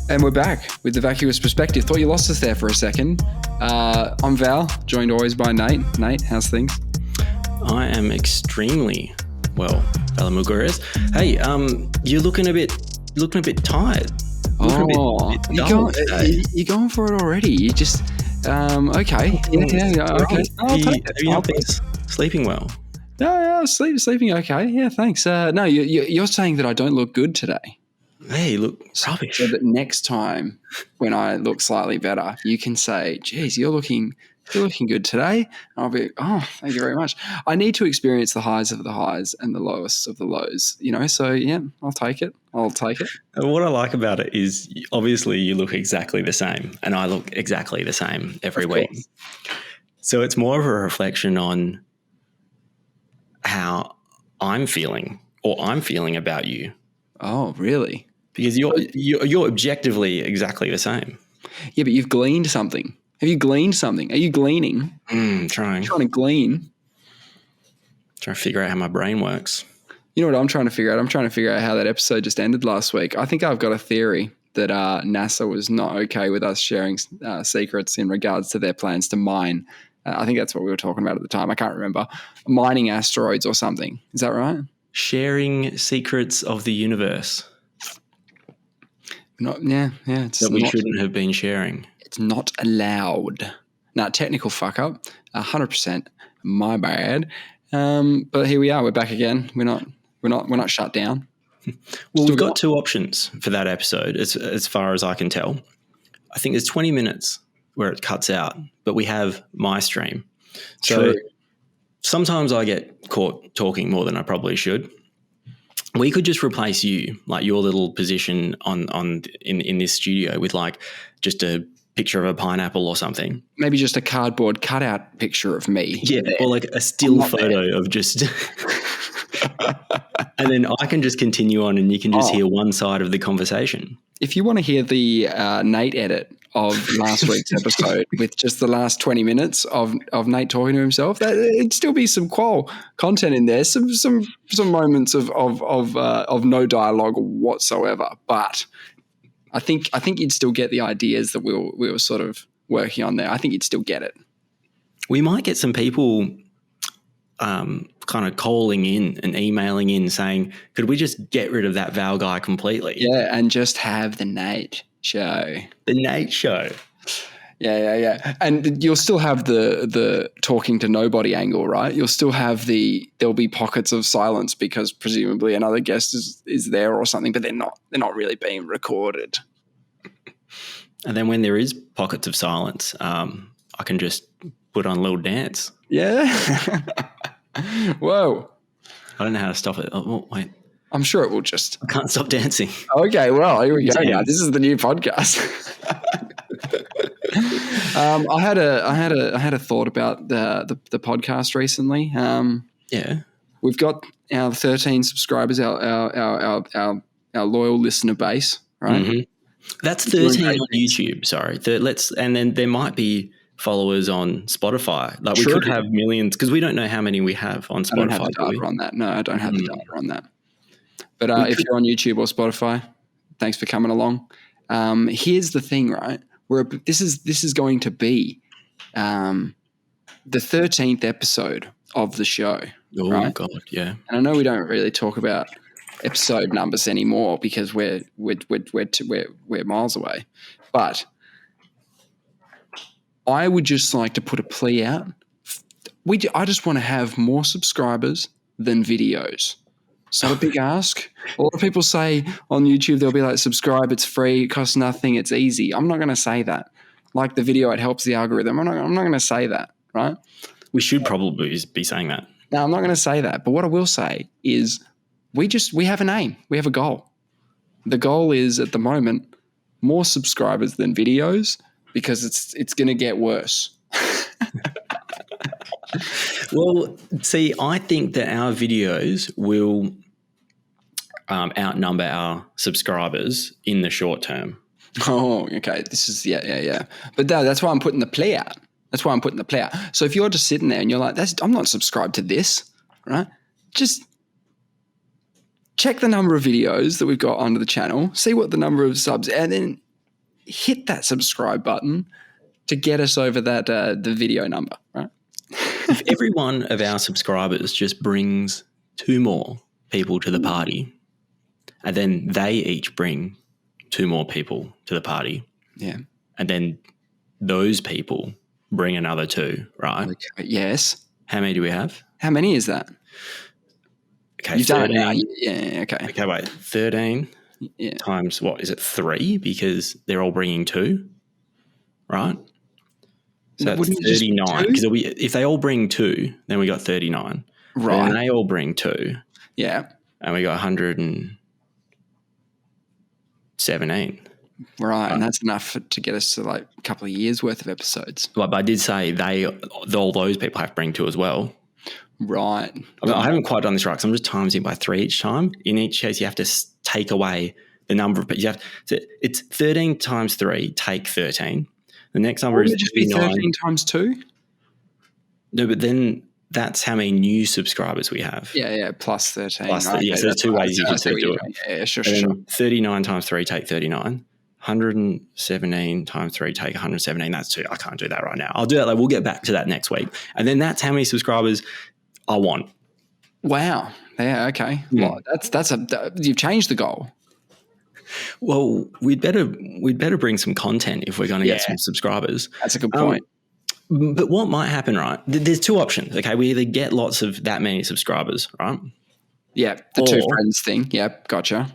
And we're back with the Vacuous perspective. Thought you lost us there for a second. I'm Val, joined always by Nate. Nate, how's things? I am extremely well, Valamugurez. Hey, you're looking a bit tired. You're going for it already. You just okay. Yeah, okay. Have you not been sleeping well? No, sleeping okay. Yeah, thanks. No, you're saying that I don't look good today. Hey, you look rubbish. So that next time when I look slightly better, you can say, geez, you're looking good today. And I'll be, oh, thank you very much. I need to experience the highs of the highs and the lowest of the lows, so yeah, I'll take it. What I like about it is obviously you look exactly the same and I look exactly the same every week. So it's more of a reflection on how I'm feeling about you. Oh, really? Because you're objectively exactly the same. Yeah, but you've gleaned something. Have you gleaned something? Are you gleaning? Trying to glean. Trying to figure out how my brain works. You know what I'm trying to figure out? I'm trying to figure out how that episode just ended last week. I think I've got a theory that NASA was not okay with us sharing secrets in regards to their plans to mine. I think that's what we were talking about at the time. I can't remember. Mining asteroids or something. Is that right? Sharing secrets of the universe. It's that we shouldn't have been sharing. It's not allowed. Now, technical fuck up, 100%. My bad. But here we are. We're back again. We're not shut down. Well, we've got two options for that episode, as far as I can tell. I think there's 20 minutes where it cuts out, but we have my stream. So True. Sometimes I get caught talking more than I probably should. We could just replace you, like your little position in this studio, with like just a picture of a pineapple or something. Maybe just a cardboard cutout picture of me. Yeah, or like a still photo of just and then I can just continue on and you can just hear one side of the conversation. If you want to hear the Nate edit of last week's episode with just the last 20 minutes of Nate talking to himself, it'd still be some content in there, some moments of no dialogue whatsoever. But I think you'd still get the ideas that we were sort of working on there. I think you'd still get it. We might get some people kind of calling in and emailing in saying, could we just get rid of that Val guy completely? Yeah, and just have the Nate show. The Nate show. Yeah. And you'll still have the talking to nobody angle, right? You'll still have there'll be pockets of silence because presumably another guest is there or something, but they're not really being recorded. And then when there is pockets of silence, I can just put on a little dance. Yeah. Whoa. I don't know how to stop it. Oh, wait. I'm sure it will just. I can't stop dancing. Okay, well, here we go now. This is the new podcast. I had a thought about the podcast recently. Yeah. We've got our 13 subscribers, our loyal listener base, right? Mm-hmm. That's 13 on YouTube, sorry. And then there might be followers on Spotify. Like we could have millions because we don't know how many we have on Spotify. I don't have the data on that. No, I don't have the data on that. But if you're on YouTube or Spotify, thanks for coming along. Here's the thing, right? This is going to be the 13th episode of the show. Oh, right? God, yeah. And I know we don't really talk about episode numbers anymore because we're miles away. But I would just like to put a plea out. I just want to have more subscribers than videos. It's not a big ask. A lot of people say on YouTube, they'll be like, subscribe, it's free, it costs nothing, it's easy. I'm not going to say that. Like the video, it helps the algorithm. I'm not going to say that, right? We should probably be saying that. No, I'm not going to say that. But what I will say is we have an aim. We have a goal. The goal is at the moment more subscribers than videos because it's going to get worse. Well, see, I think that our videos will outnumber our subscribers in the short term. Oh, okay. This is, yeah. But that's why I'm putting the play out. So if you're just sitting there and you're like, I'm not subscribed to this, right? Just check the number of videos that we've got onto the channel, see what the number of subs, and then hit that subscribe button to get us over that the video number, right? If every one of our subscribers just brings 2 more people to the party, and then they each bring 2 more people to the party, Yeah. and then those people bring another 2, right? Okay. Yes. How many do we have? How many is that? Okay, You've 13. done it now. Yeah. Okay. Okay, wait. 13 Yeah. times what? Is it 3? Because they're all bringing 2, right? So that's Wouldn't it just be 39. 2? Because if they all bring 2, then we got 39. Right. Then they all bring 2, Yeah. and we got 117. Right. And that's enough to get us to like a couple of years worth of episodes. But I did say all those people have to bring 2 as well. Right. I mean, I haven't quite done this right because I'm just timesing by 3 each time. In each case, you have to take away the number of people. So it's 13 times 3, take 13. The next number is Wouldn't it just be 39. 13 times 2? No, but then that's how many new subscribers we have. Yeah, plus 13. Plus, Okay, so there's 2 ways you can do it. Yeah, sure. And then 39 times 3, take 39. 117 times 3, take 117. That's 2. I can't do that right now. I'll do that. We'll get back to that next week. And then that's how many subscribers I want. Wow. Yeah, okay. Well, you've changed the goal. Well, we'd better bring some content if we're going to get some subscribers. That's a good point. But what might happen, right? There's 2 options. Okay, we either get lots of that many subscribers, right? Yeah, the 2 friends thing. Yep, gotcha.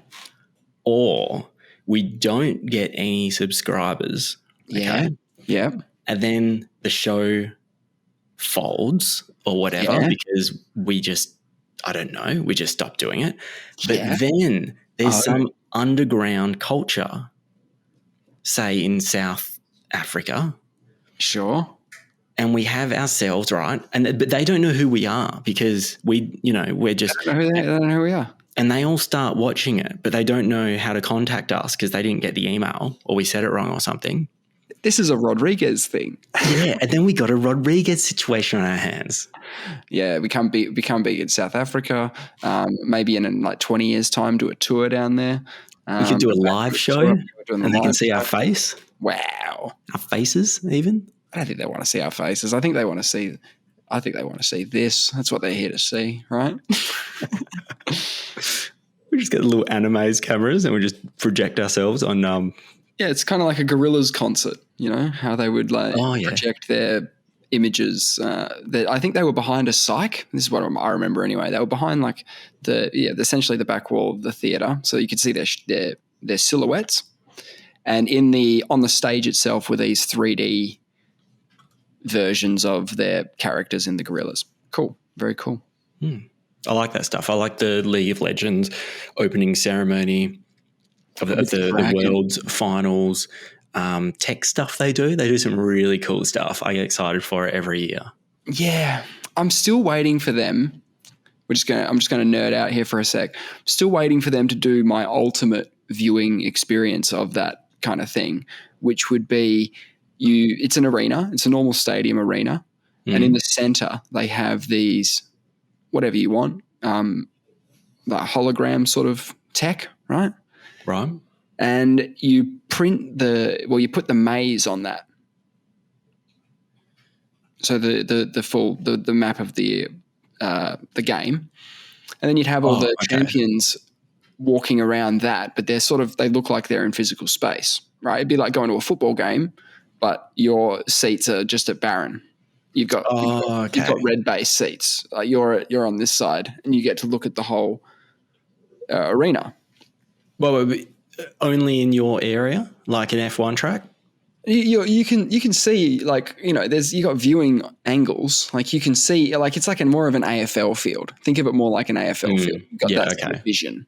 Or we don't get any subscribers. Okay? Yeah. And then the show folds or whatever because we just, I don't know, we just stopped doing it. But then there's some underground culture, say in South Africa. Sure. And we have ourselves, right? But they don't know who we are because we're just. They don't know who we are. And they all start watching it, but they don't know how to contact us because they didn't get the email or we said it wrong or something. This is a Rodriguez thing. Yeah, and then we got a Rodriguez situation on our hands. Yeah, become big in South Africa. Maybe in like 20 years' time, do a tour down there. We could do a live show, and they can see our face. Wow, our faces even. I don't think they want to see our faces. I think they want to see this. That's what they're here to see, right? We just get the little animes cameras and we just project ourselves on. Yeah, it's kind of like a Gorillaz concert. You know how they would project their images. I think they were behind a cyc. This is what I remember anyway. They were behind like essentially the back wall of the theater, so you could see their silhouettes. And on the stage itself were these 3D versions of their characters in the Gorillaz. Cool, very cool. I like that stuff. I like the League of Legends opening ceremony of the World's finals. Tech stuff they do some really cool stuff. I get excited for it every year. Yeah, I'm still waiting for them. I'm just going to nerd out here for a sec. I'm still waiting for them to do my ultimate viewing experience of that kind of thing, which would be it's an arena. It's a normal stadium arena. And in the center, they have these, whatever you want, the hologram sort of tech, right? Right. And you put the maze on that. So the map of the game, and then you'd have all the champions walking around that, but they look like they're in physical space, right? It'd be like going to a football game, but your seats are just at Barron. You've got red base seats. You're on this side, and you get to look at the whole arena. Well, only in your area, like an F1 track. You can see you got viewing angles. Like you can see it's like more of an AFL field. Think of it more like an AFL field. You've got that sort of vision.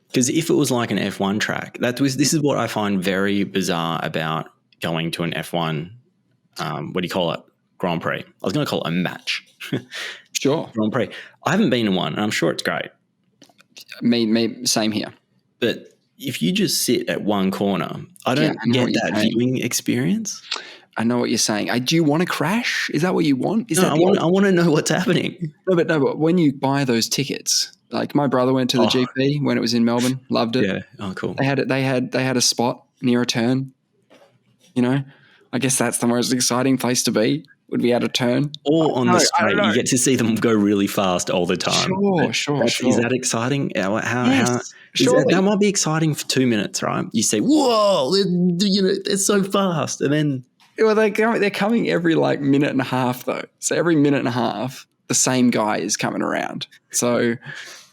Because if it was like an F1 track, this is what I find very bizarre about going to an F1. What do you call it? Grand Prix. I was going to call it a match. Sure. Grand Prix. I haven't been in one, and I'm sure it's great. Me, same here. But if you just sit at one corner, I don't get that viewing experience. I know what you're saying. Do you want to crash? Is that what you want? I want to know what's happening. No, but when you buy those tickets, like my brother went to the GP when it was in Melbourne, loved it. Yeah. Oh, cool. They had a spot near a turn. You know, I guess that's the most exciting place to be. Would be able to turn. Or on No, the I don't straight, you know. get to see them go really fast all the time. Is Sure. that exciting? How Yes, is that surely. might be exciting for 2 minutes, right? You say, "Whoa, they're so fast," and then Well, they're coming every like minute and a half though. So every minute and a half, the same guy is coming around. So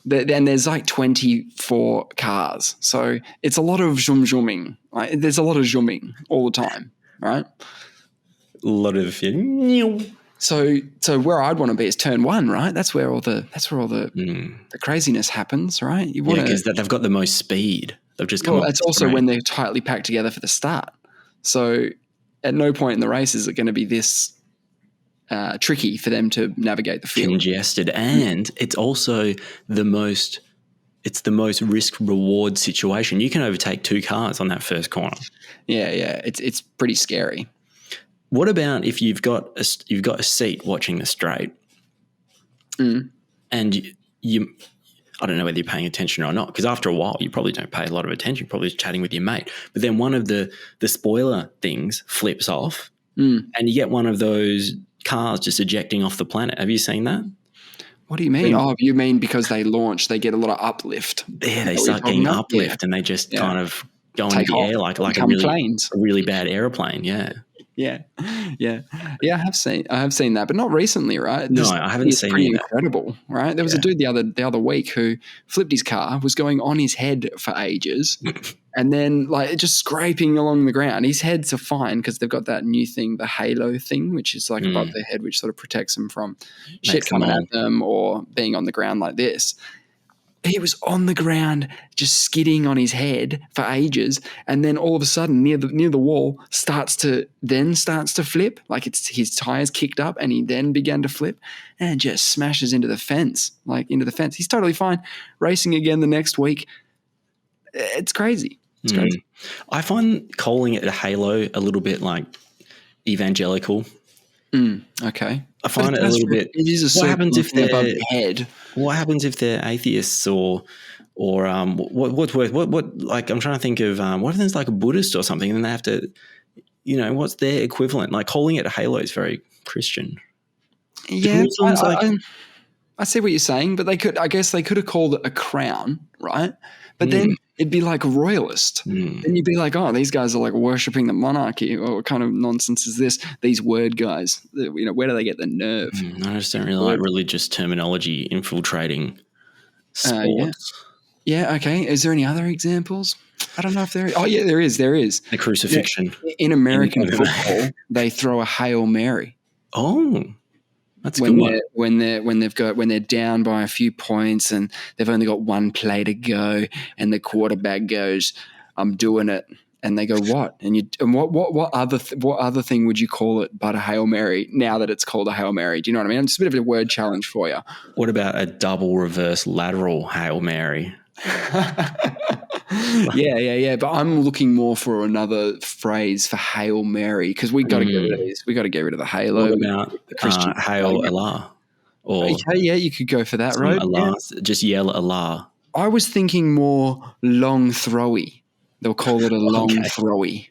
then there's like 24 cars. So it's a lot of zooming. Like, there's a lot of zooming all the time, right? a lot of So where I'd want to be is turn one, right? That's where all the the craziness happens, right? You yeah, want to. because they've got the most speed. They've just come Well, off it's the also straight. when they're tightly packed together for the start. So at no point in the race is it going to be this tricky for them to navigate the field. Congested, and it's also the most risk reward situation. You can overtake 2 cars on that first corner. Yeah, it's pretty scary. What about if you've got a seat watching the straight, and you I don't know whether you're paying attention or not, because after a while you probably don't pay a lot of attention. You're probably just chatting with your mate, but then one of the spoiler things flips off, and you get one of those cars just ejecting off the planet. Have you seen that? What do you mean? Oh, you mean because they launch, they get a lot of uplift? Yeah, they Is that what you're start talking getting about? uplift, and they just Yeah. kind of go into Take the off, air like a become planes. really bad aeroplane. Yeah. Yeah. I have seen that, but not recently, right? No, This I haven't is seen pretty any of that. incredible, right? There was a Yeah. dude the other week who flipped his car, was going on his head for ages, and then like just scraping along the ground. His heads are fine because they've got that new thing, the halo thing, which is like above their head, which sort of protects them from shit Makes them coming all. at them or being on the ground like this. He was on the ground just skidding on his head for ages, and then all of a sudden near the wall starts to flip, like it's his tires kicked up and he then began to flip and just smashes into the fence. He's totally fine, racing again the next week. It's crazy. It's crazy. I find calling it a halo a little bit like evangelical. Okay. I find it a little bit. It is a What circle happens if thing above they're your head. What happens if they're atheists or what? Like I'm trying to think of what if there's like a Buddhist or something, and then they have to, what's their equivalent? Like calling it a halo is very Christian. Yeah, Muslims I see what you're saying, but I guess they could have called it a crown, right? But then it'd be like royalist. Then you'd be like, oh, these guys are like worshipping the monarchy. Or what kind of nonsense is this? These word guys, where do they get the nerve? I just don't really like religious terminology infiltrating sports. Yeah, okay. Is there any other examples? I don't know if there is. Oh, yeah, there is. The crucifixion. In American football, they throw a Hail Mary. Oh, that's a when good one. when they're down by a few points and they've only got one play to go, and the quarterback goes, "I'm doing it," and they go, "What?" And what other thing would you call it but a Hail Mary? Now that it's called a Hail Mary, do you know what I mean? It's a bit of a word challenge for you. What about a double reverse lateral Hail Mary? Yeah. But I'm looking more for another phrase for Hail Mary because we got to get rid of these. We got to get rid of the halo. What about Hail Allah? Or yeah, you could go for that, right? Allah, Yeah. just yell Allah. I was thinking more long throwy. They'll call it a long throwy.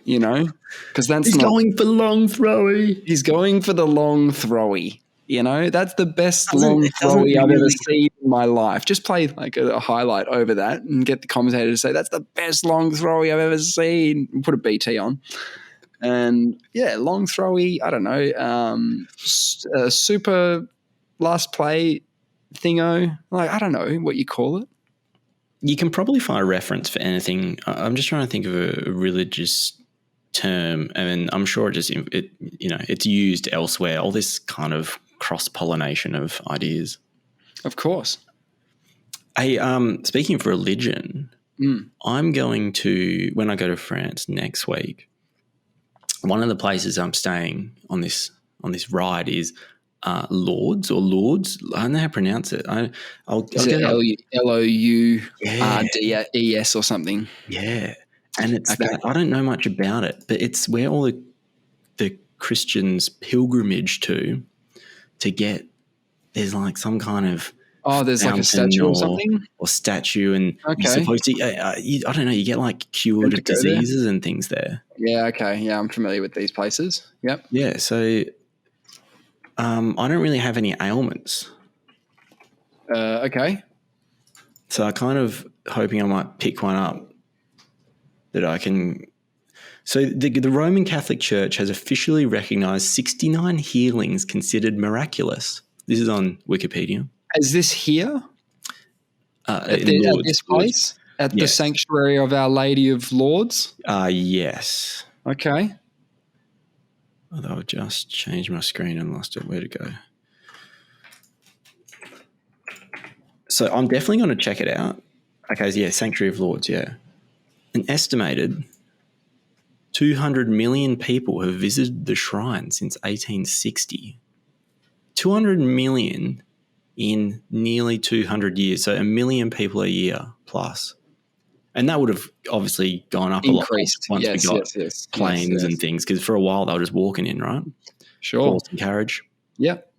Because He's going for long throwy. He's going for the long throwy. That's the best long throwy I've ever seen in my life. Just play like a highlight over that and get the commentator to say that's the best long throwy I've ever seen. Put a BT on. And yeah, long throwy, I don't know, super last play thingo. Like, I don't know what you call it. You can probably find a reference for anything. I'm just trying to think of a religious term, and I'm sure it's used elsewhere. All this kind of cross-pollination of ideas. Of course. Hey, speaking of religion, I'm going to, when I go to France next week, one of the places I'm staying on this ride is Lourdes. I don't know how to pronounce it. I'll Is get it Lourdes or something? Yeah. And it's that I don't know much about it, but it's where all the Christians pilgrimage to get, there's like some kind of Oh, there's like a fountain statue or something? or statue, and you're Okay. supposed to. I don't know. You get like cured Meant to of go there? diseases and things there. Yeah, okay. Yeah, I'm familiar with these places. Yep. Yeah. So I don't really have any ailments. Okay. So I kind of hoping I might pick one up that I can. So the Roman Catholic Church has officially recognised 69 healings considered miraculous. This is on Wikipedia. Is this here? At In Lourdes, this place? At the yes. sanctuary of Our Lady of Lourdes? Yes. Okay. Although I've just changed my screen and lost it. Where to go? So I'm definitely going to check it out. Okay, yeah, Sanctuary of Lourdes, yeah. An estimated 200 million people have visited the shrine since 1860. 200 million in nearly 200 years. So 1 million people a year plus. And that would have obviously gone up Increased. a lot once we got Yes. planes and things, because for a while they were just walking in, right? Sure. Horse and carriage. Yep.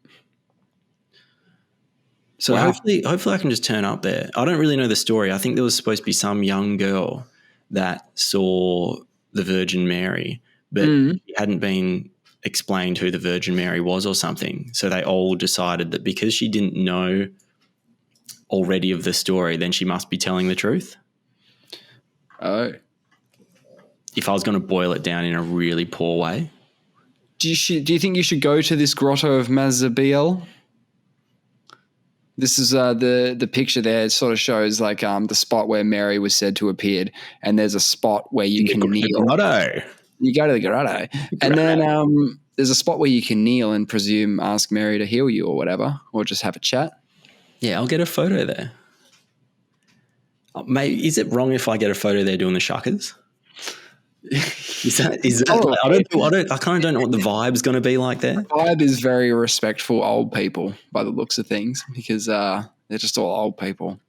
So Wow. hopefully I can just turn up there. I don't really know the story. I think there was supposed to be some young girl that saw the Virgin Mary, but it hadn't been explained who the Virgin Mary was or something. So they all decided that because she didn't know already of the story, then she must be telling the truth. Oh. If I was going to boil it down in a really poor way. Do you think you should go to this grotto of Mazabiel? This is the picture there. It sort of shows like the spot where Mary was said to have appeared, and there's a spot where you can kneel. The grotto. You go to the grotto, and then there's a spot where you can kneel and presume ask Mary to heal you or whatever, or just have a chat. Yeah, I'll get a photo there. Mate, is it wrong if I get a photo there doing the shuckers? Is that I kind of don't know what the vibe's going to be like there. The vibe is very respectful old people by the looks of things, because they're just all old people.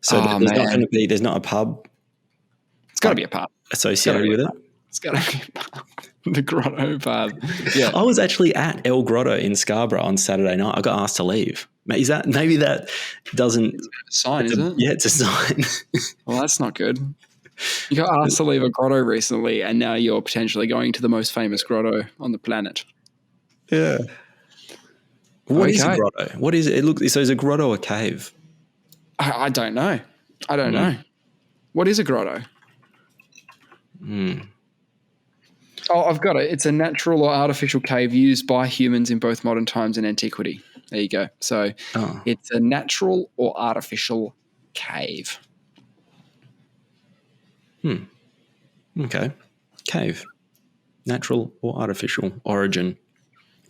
So there's not a pub. It's got to be a pub associated with it. It's got to be a pub. The Grotto pub. Yeah. I was actually at El Grotto in Scarborough on Saturday night. I got asked to leave. Maybe that doesn't it's a sign, is it? Yeah, it's a sign. Well, that's not good. You got asked to leave a grotto recently, and now you're potentially going to the most famous grotto on the planet. Yeah. What is a grotto? What is it? So is a grotto a cave? I don't know. I don't know. What is a grotto? Oh, I've got it. It's a natural or artificial cave used by humans in both modern times and antiquity. There you go. So it's a natural or artificial cave. Okay. Cave. Natural or artificial origin.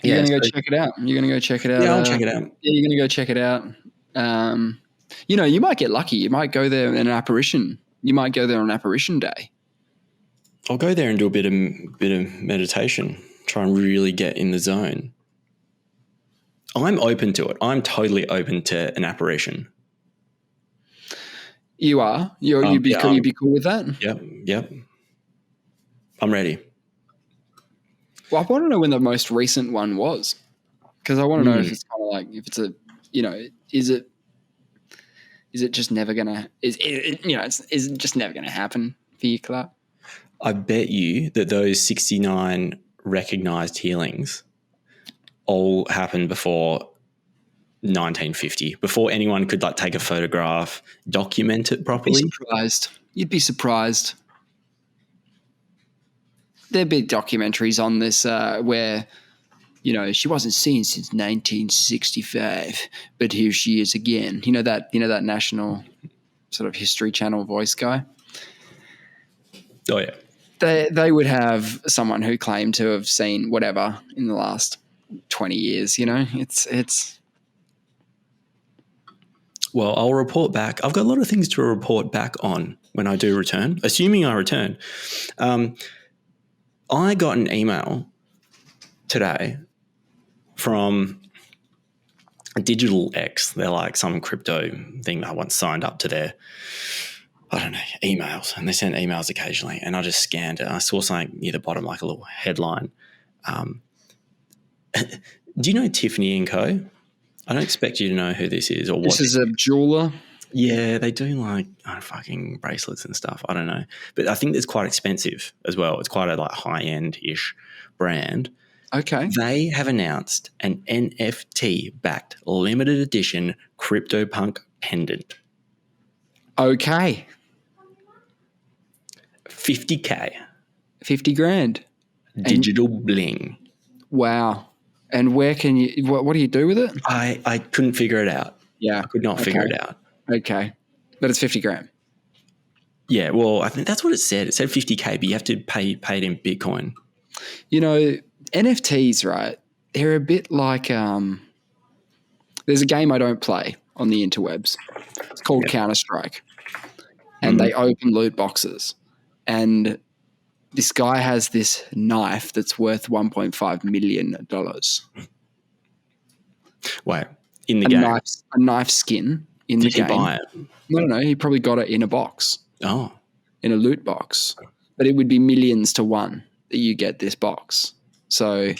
You're going to go check it out. Yeah, I'll check it out. Yeah, you're going to go check it out. You might get lucky. You might go there in an apparition. You might go there on apparition day. I'll go there and do a bit of meditation. Try and really get in the zone. I'm open to it. I'm totally open to an apparition. You are? You'd be cool with that? Yep. I'm ready. Well, I want to know when the most recent one was, because I want to know if it's kind of like, if it's a, is it just never gonna is it just never gonna happen for you, Clark? I bet you that those 69 recognised healings all happened before 1950, before anyone could take a photograph, document it properly. You'd be surprised. There'd be documentaries on this where, she wasn't seen since 1965, but here she is again. You know that national sort of History Channel voice guy? Oh, yeah. They would have someone who claimed to have seen whatever in the last 20 years, It's Well, I'll report back. I've got a lot of things to report back on when I do return, assuming I return. I got an email today from Digital X. They're like some crypto thing that I once signed up to their, I don't know, emails. And they send emails occasionally. And I just scanned it. I saw something near the bottom, like a little headline. Do you know Tiffany & Co? I don't expect you to know who this is or what. This is a jeweler. Yeah, they do like fucking bracelets and stuff. I don't know, but I think it's quite expensive as well. It's quite a like high end ish brand. Okay. They have announced an NFT backed limited edition CryptoPunk pendant. Okay. 50K 50 grand. digital bling. Wow. And where can you, what do you do with it? I couldn't figure it out. Yeah. I could not figure it out. Okay. But it's 50 grand. Yeah, well, I think that's what it said. It said 50K, but you have to pay it in Bitcoin. You know, NFTs, right? They're a bit like there's a game I don't play on the interwebs. It's called Counter-Strike. And they open loot boxes. And this guy has this knife that's worth $1.5 million. Wait, in the game? A knife skin in the game. Did he buy it? No. He probably got it in a box. Oh. In a loot box. But it would be millions to one that you get this box. So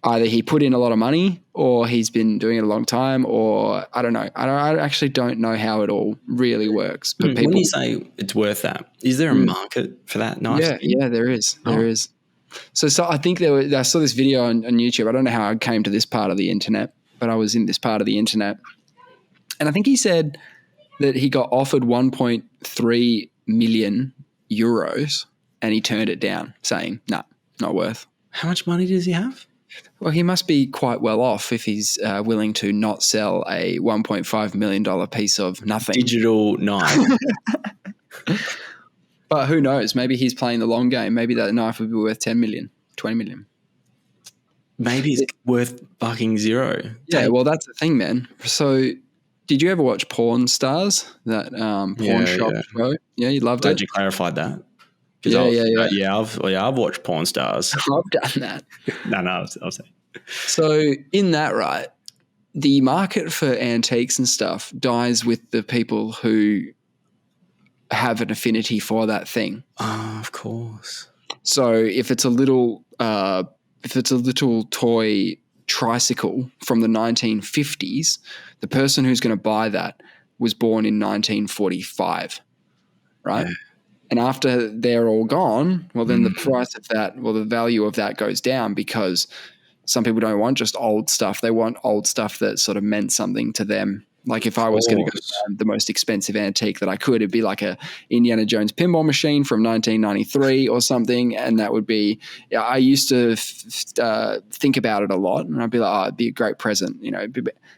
either he put in a lot of money or he's been doing it a long time, or I don't know. I actually don't know how it all really works. But when you say it's worth that, is there a market for that knife? Yeah, there is. There is. So I think I saw this video on YouTube. I don't know how I came to this part of the internet, but I was in this part of the internet. And I think he said that he got offered 1.3 million euros and he turned it down, saying, no, not worth. How much money does he have? Well, he must be quite well off if he's willing to not sell a $1.5 million piece of nothing. Digital knife. But who knows? Maybe he's playing the long game. Maybe that knife would be worth 10 million, 20 million. Maybe it's worth fucking zero. Yeah, well, that's the thing, man. So did you ever watch Porn Stars, that porn shop show? Yeah, you loved it? Glad you clarified that. I've watched Porn Stars. I've done that. No, I'll say. So in that, right, the market for antiques and stuff dies with the people who have an affinity for that thing. Oh, of course. So if it's a little toy tricycle from the 1950s, the person who's going to buy that was born in 1945, right? Yeah. And after they're all gone, well, then the price of that, well, the value of that goes down, because some people don't want just old stuff. They want old stuff that sort of meant something to them. Like if I was going to go the most expensive antique that I could, it'd be like a Indiana Jones pinball machine from 1993 or something. And that would be, I used to think about it a lot, and I'd be like, oh, it'd be a great present. You know,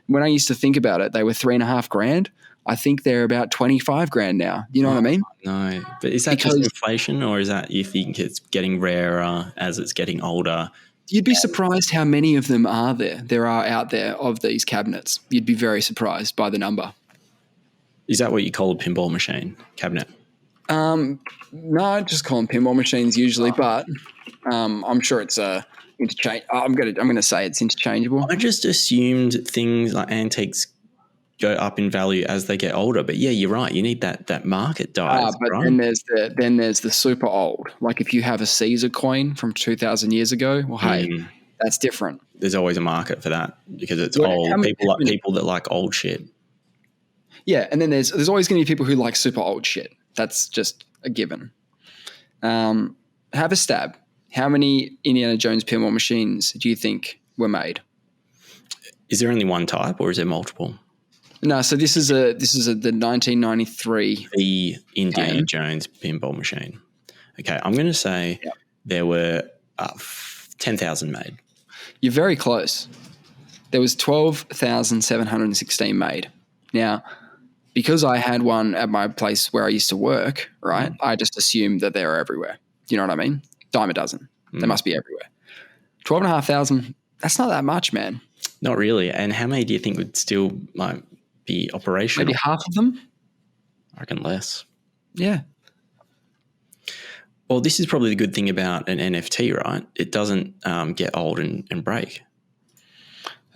when I used to think about it, they were $3.5 grand. I think they're about 25 grand now. You know what I mean? No, but is that just inflation, or is that you think it's getting rarer as it's getting older? You'd be surprised how many of them there are out there of these cabinets. You'd be very surprised by the number. Is that what you call a pinball machine cabinet? No, I just call them pinball machines usually, but I'm sure it's interchange. I'm gonna say it's interchangeable. I just assumed things like antiques go up in value as they get older, but yeah, you're right. You need that market dies. But right? then there's the super old. Like if you have a Caesar coin from 2,000 years ago, well, hey, that's different. There's always a market for that because it's old. People that like old shit. Yeah, and then there's always going to be people who like super old shit. That's just a given. Have a stab. How many Indiana Jones pinball machines do you think were made? Is there only one type, or is there multiple? No, so this is the 1993 the Indiana Jones pinball machine. Okay, I'm going to say there were 10,000 made. You're very close. There was 12,716 made. Now, because I had one at my place where I used to work, right, I just assumed that they were everywhere. You know what I mean? Dime a dozen. They must be everywhere. 12,500, that's not that much, man. Not really. And how many do you think would still be operational? Maybe half of them? I reckon less. Yeah. Well, this is probably the good thing about an NFT, right? It doesn't get old and break.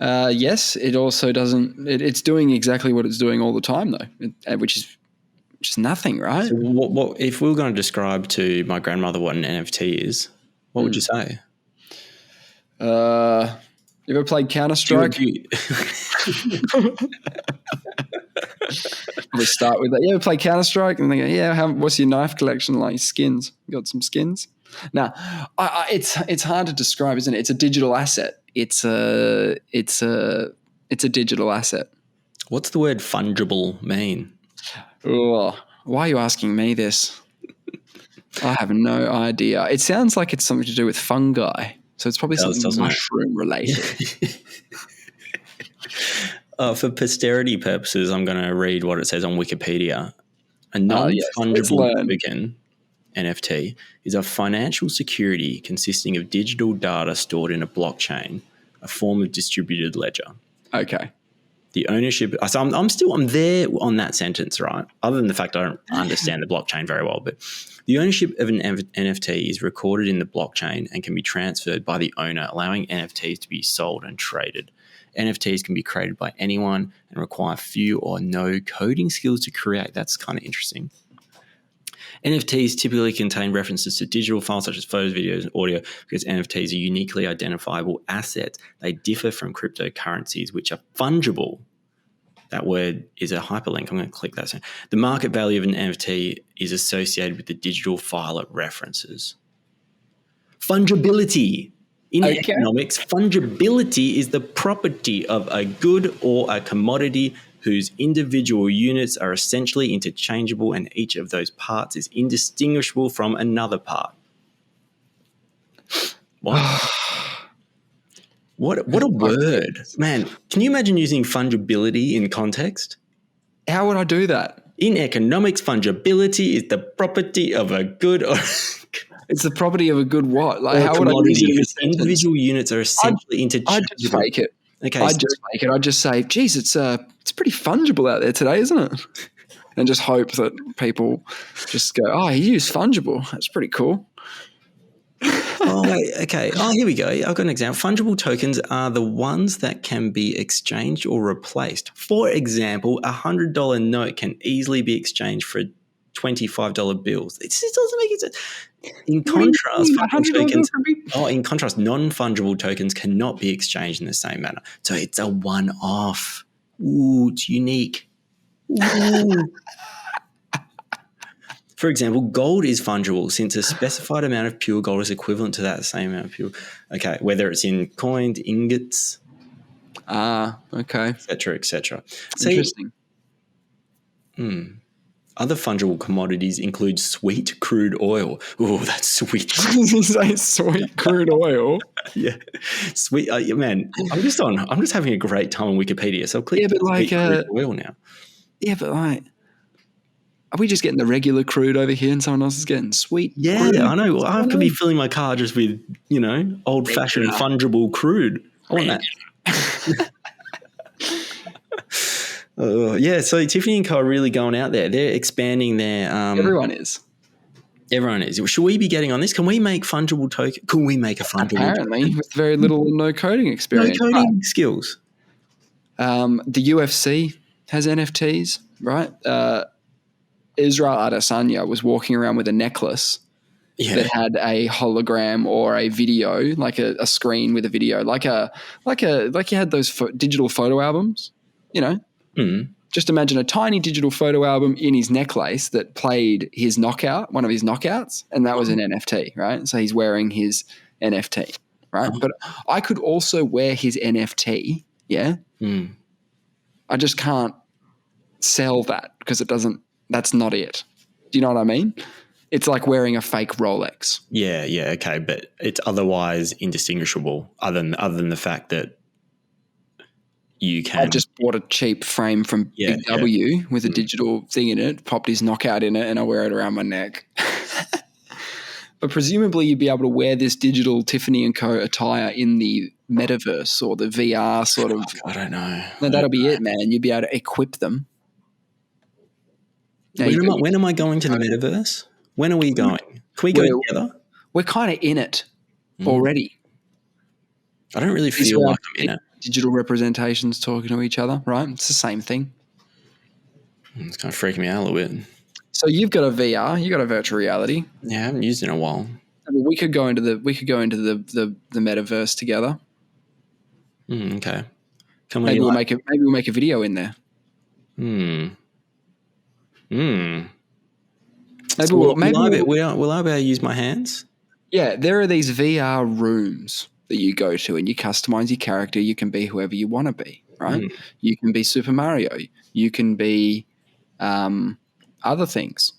Yes, it also doesn't. It's doing exactly what it's doing all the time, though, which is nothing, right? So what if we were going to describe to my grandmother what an NFT is? What would you say? You ever played Counter-Strike? We start with that. You ever play Counter-Strike? And they go, yeah, what's your knife collection like? Skins. You got some skins? Now, it's hard to describe, isn't it? It's a digital asset. It's a digital asset. What's the word fungible mean? Oh, why are you asking me this? I have no idea. It sounds like it's something to do with fungi. So it's probably something mushroom related. For posterity purposes, I'm going to read what it says on Wikipedia. A non-fungible token, NFT, is a financial security consisting of digital data stored in a blockchain, a form of distributed ledger. Okay. The ownership. So I'm there on that sentence, right? Other than the fact I don't understand the blockchain very well, but the ownership of an NFT is recorded in the blockchain and can be transferred by the owner, allowing NFTs to be sold and traded. NFTs can be created by anyone and require few or no coding skills to create. That's kind of interesting. NFTs typically contain references to digital files such as photos, videos, and audio because NFTs are uniquely identifiable assets. They differ from cryptocurrencies, which are fungible. That word is a hyperlink. I'm going to click that. The market value of an NFT is associated with the digital file it references. Fungibility. In economics, fungibility is the property of a good or a commodity whose individual units are essentially interchangeable and each of those parts is indistinguishable from another part. What? What a word. Man, can you imagine using fungibility in context? How would I do that? In economics, fungibility is the property of a good or... It's the property of a good what? Like, how would I use it in a sentence? Individual units are essentially interchangeable. I'd just fake it. Okay. I'd just fake it. I'd just say, geez, it's pretty fungible out there today, isn't it? And just hope that people just go, oh, he used fungible. That's pretty cool. Okay. Here we go. I've got an example. Fungible tokens are the ones that can be exchanged or replaced. For example, a $100 note can easily be exchanged for $25 bills. It just doesn't make sense. In contrast, non-fungible tokens cannot be exchanged in the same manner. So it's a one-off. Ooh, it's unique. Ooh. For example, gold is fungible since a specified amount of pure gold is equivalent to that same amount of pure. Okay, whether it's in coined ingots. Okay. Et cetera, et cetera. Interesting. Other fungible commodities include sweet crude oil. Oh, that's sweet. You say sweet crude oil? Yeah, sweet. Man, I'm just having a great time on Wikipedia. So I'll click sweet crude oil now. Yeah, but like, are we just getting the regular crude over here and someone else is getting sweet? Yeah, crude? I know. Well, I could be filling my car just with, old-fashioned fungible crude. I want that. So Tiffany & Co are really going out there. They're expanding their... Everyone is. Should we be getting on this? Can we make fungible token? Can we make a fungible Apparently, token? with very little or no coding experience. No coding skills. The UFC has NFTs, right? Israel Adesanya was walking around with a necklace that had a hologram or a video, like a screen with a video, like you had those digital photo albums, Just imagine a tiny digital photo album in his necklace that played his knockout, one of his knockouts, and that was an NFT, right? So he's wearing his NFT, right? But I could also wear his NFT, yeah? I just can't sell that because that's not it. Do you know what I mean? It's like wearing a fake Rolex. Yeah, okay, but it's otherwise indistinguishable other than the fact that you can. I just bought a cheap frame from Big W with a digital thing in it, popped his knockout in it, and I wear it around my neck. But presumably you'd be able to wear this digital Tiffany & Co. attire in the metaverse or the VR sort of. I don't know. No, that'll be it, man. You'd be able to equip them. When am I going to the metaverse? When are we going? Can we go together? We're kind of in it already. I don't really feel like I'm in it. Digital representations talking to each other, right? It's the same thing. It's kind of freaking me out a little bit. So you've got a VR, you got a virtual reality. Yeah, I haven't used it in a while. I mean, we could go into the metaverse together. Okay. Can we Maybe we'll make a video in there. Maybe So we'll will I be able to use my hands? yeah, there are these VR rooms that you go to and you customize your character. You can be whoever you want to be, right? You can be Super Mario. You can be other things.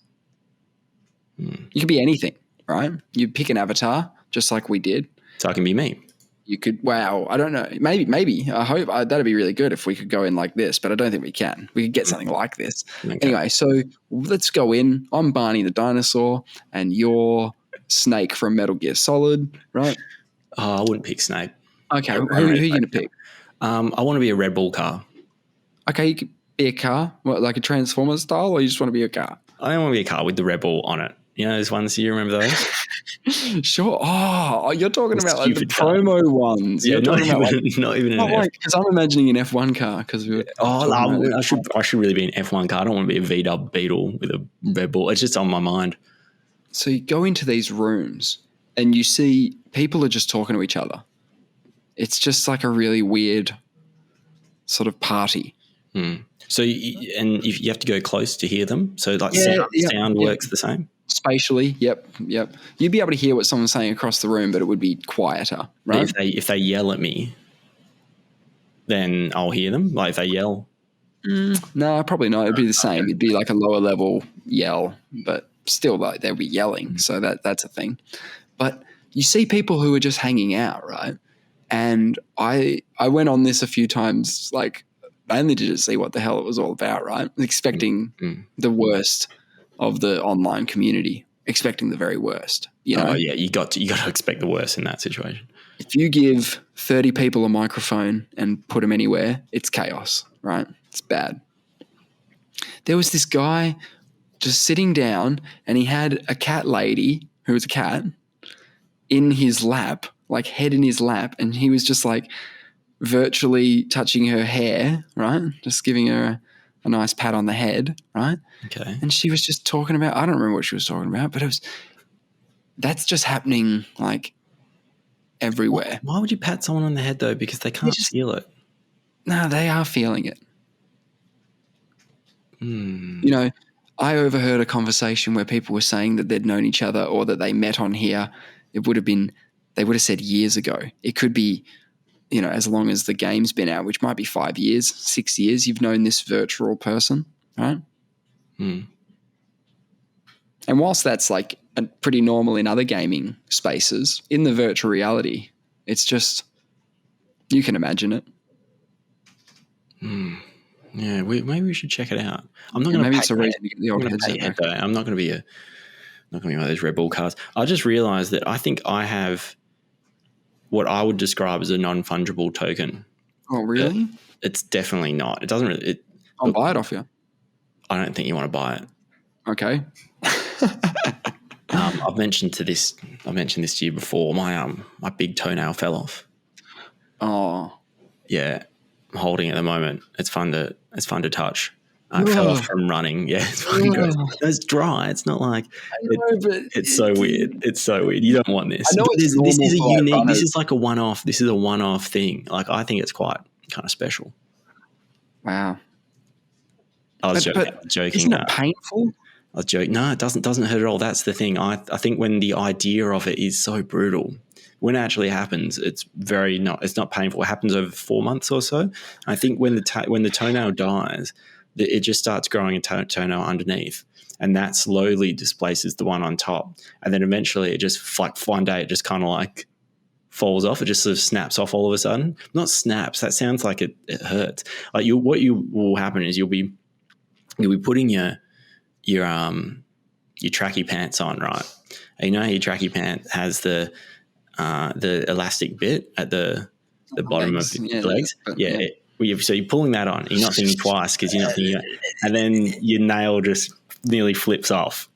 You can be anything, right? You pick an avatar, just like we did. So I can be me. You could, wow, I don't know. Maybe. I hope that'd be really good if we could go in like this, but I don't think we can. We could get something like this. Okay. Anyway, so let's go in. I'm Barney the dinosaur, and you're Snake from Metal Gear Solid, right? Oh, I wouldn't pick Snake. Okay, who are you going to pick? I want to be a Red Bull car. Okay, you could be a car, what, like a Transformers style, or you just want to be a car? I don't want to be a car with the Red Bull on it. You know those ones? You remember those? Sure. Oh, you're talking about like the promo ones. Yeah, You're talking about not even an F. Because I'm imagining an F1 car. Because I should really be an F1 car. I don't want to be a V-dub Beetle with a Red Bull. It's just on my mind. So you go into these rooms and you see people are just talking to each other. It's just like a really weird sort of party. So if you have to go close to hear them. So like sound works the same. Spatially, yep. You'd be able to hear what someone's saying across the room, but it would be quieter, right? If they yell at me, then I'll hear them. Like if they yell, no, probably not. It'd be the same. It'd be like a lower level yell, but still, like they'll be yelling. So that's a thing. But you see people who are just hanging out, right? And I went on this a few times, like mainly to just see what the hell it was all about, right? Expecting the worst of the online community, expecting the very worst. You know? Oh yeah, you got to expect the worst in that situation. If you give 30 people a microphone and put them anywhere, it's chaos, right? It's bad. There was this guy just sitting down, and he had a cat lady who was a cat in his lap, like head in his lap, and he was just like virtually touching her hair, right? Just giving her a nice pat on the head, right? Okay. And she was just talking about, I don't remember what she was talking about, but that's just happening like everywhere. Why would you pat someone on the head though? Because they can't feel it. No, they are feeling it. You know, I overheard a conversation where people were saying that they'd known each other or that they met on here. They would have said years ago. It could be, you know, as long as the game's been out, which might be 5 years, 6 years, you've known this virtual person, right? And whilst that's like pretty normal in other gaming spaces, in the virtual reality, it's just, you can imagine it. Yeah, maybe we should check it out. I'm not going to. Maybe it's a reason to get the old headset. I'm not going to be one of those Red Bull cars. I just realised that I think I have what I would describe as a non-fungible token. Oh, really? It's definitely not. It doesn't really. I'll buy it off you. I don't think you want to buy it. Okay. I've mentioned this to you before. My big toenail fell off. Oh. Yeah, I'm holding it at the moment. It's fun to touch. It fell off from running. Yeah, it's fucking gross. It's dry. It's not like it's so weird. It's so weird. You don't want this. I know this is a unique. This is like a one-off. This is a one-off thing. Like I think it's quite kind of special. Wow. I was joking. Isn't it painful? I was joking. No, it doesn't hurt at all. That's the thing. I think when the idea of it is so brutal, when it actually happens, it's not painful. It happens over 4 months or so. I think when the toenail dies, it just starts growing a toenail underneath, and that slowly displaces the one on top, and then eventually it just like one day it just kind of like falls off. It just sort of snaps off all of a sudden. Not snaps. That sounds like it hurts. Like what will happen is you'll be putting your tracky pants on, right? And you know how your tracky pant has the elastic bit at the bottom of your legs? Yeah. So you're pulling that on. You're not thinking twice because you're not thinking, and then your nail just nearly flips off.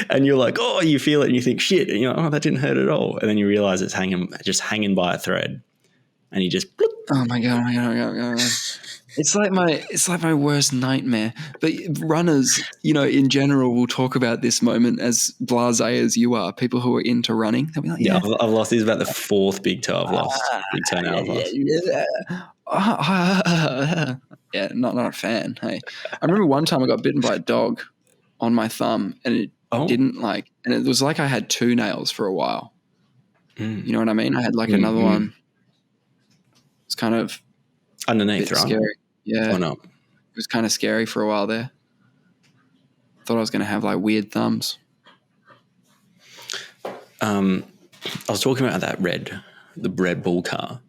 And you're like, oh, you feel it, and you think, shit, and you're like, oh, that didn't hurt at all. And then you realize it's hanging by a thread, and you just, bloop. Oh my god! It's like my worst nightmare. But runners, in general, will talk about this moment as blasé as you are. People who are into running, they'll be like, Yeah, "Yeah, I've lost. This is about the fourth big toe I've lost. Big toenail I've lost. yeah, not a fan." Hey, I remember one time I got bitten by a dog on my thumb, and it Oh. didn't and it was like I had two nails for a while. You know what I mean? I had another one. It's kind of Underneath, right? scary. Yeah. Or not? It was kind of scary for a while there. Thought I was going to have weird thumbs. I was talking about the Red Bull car.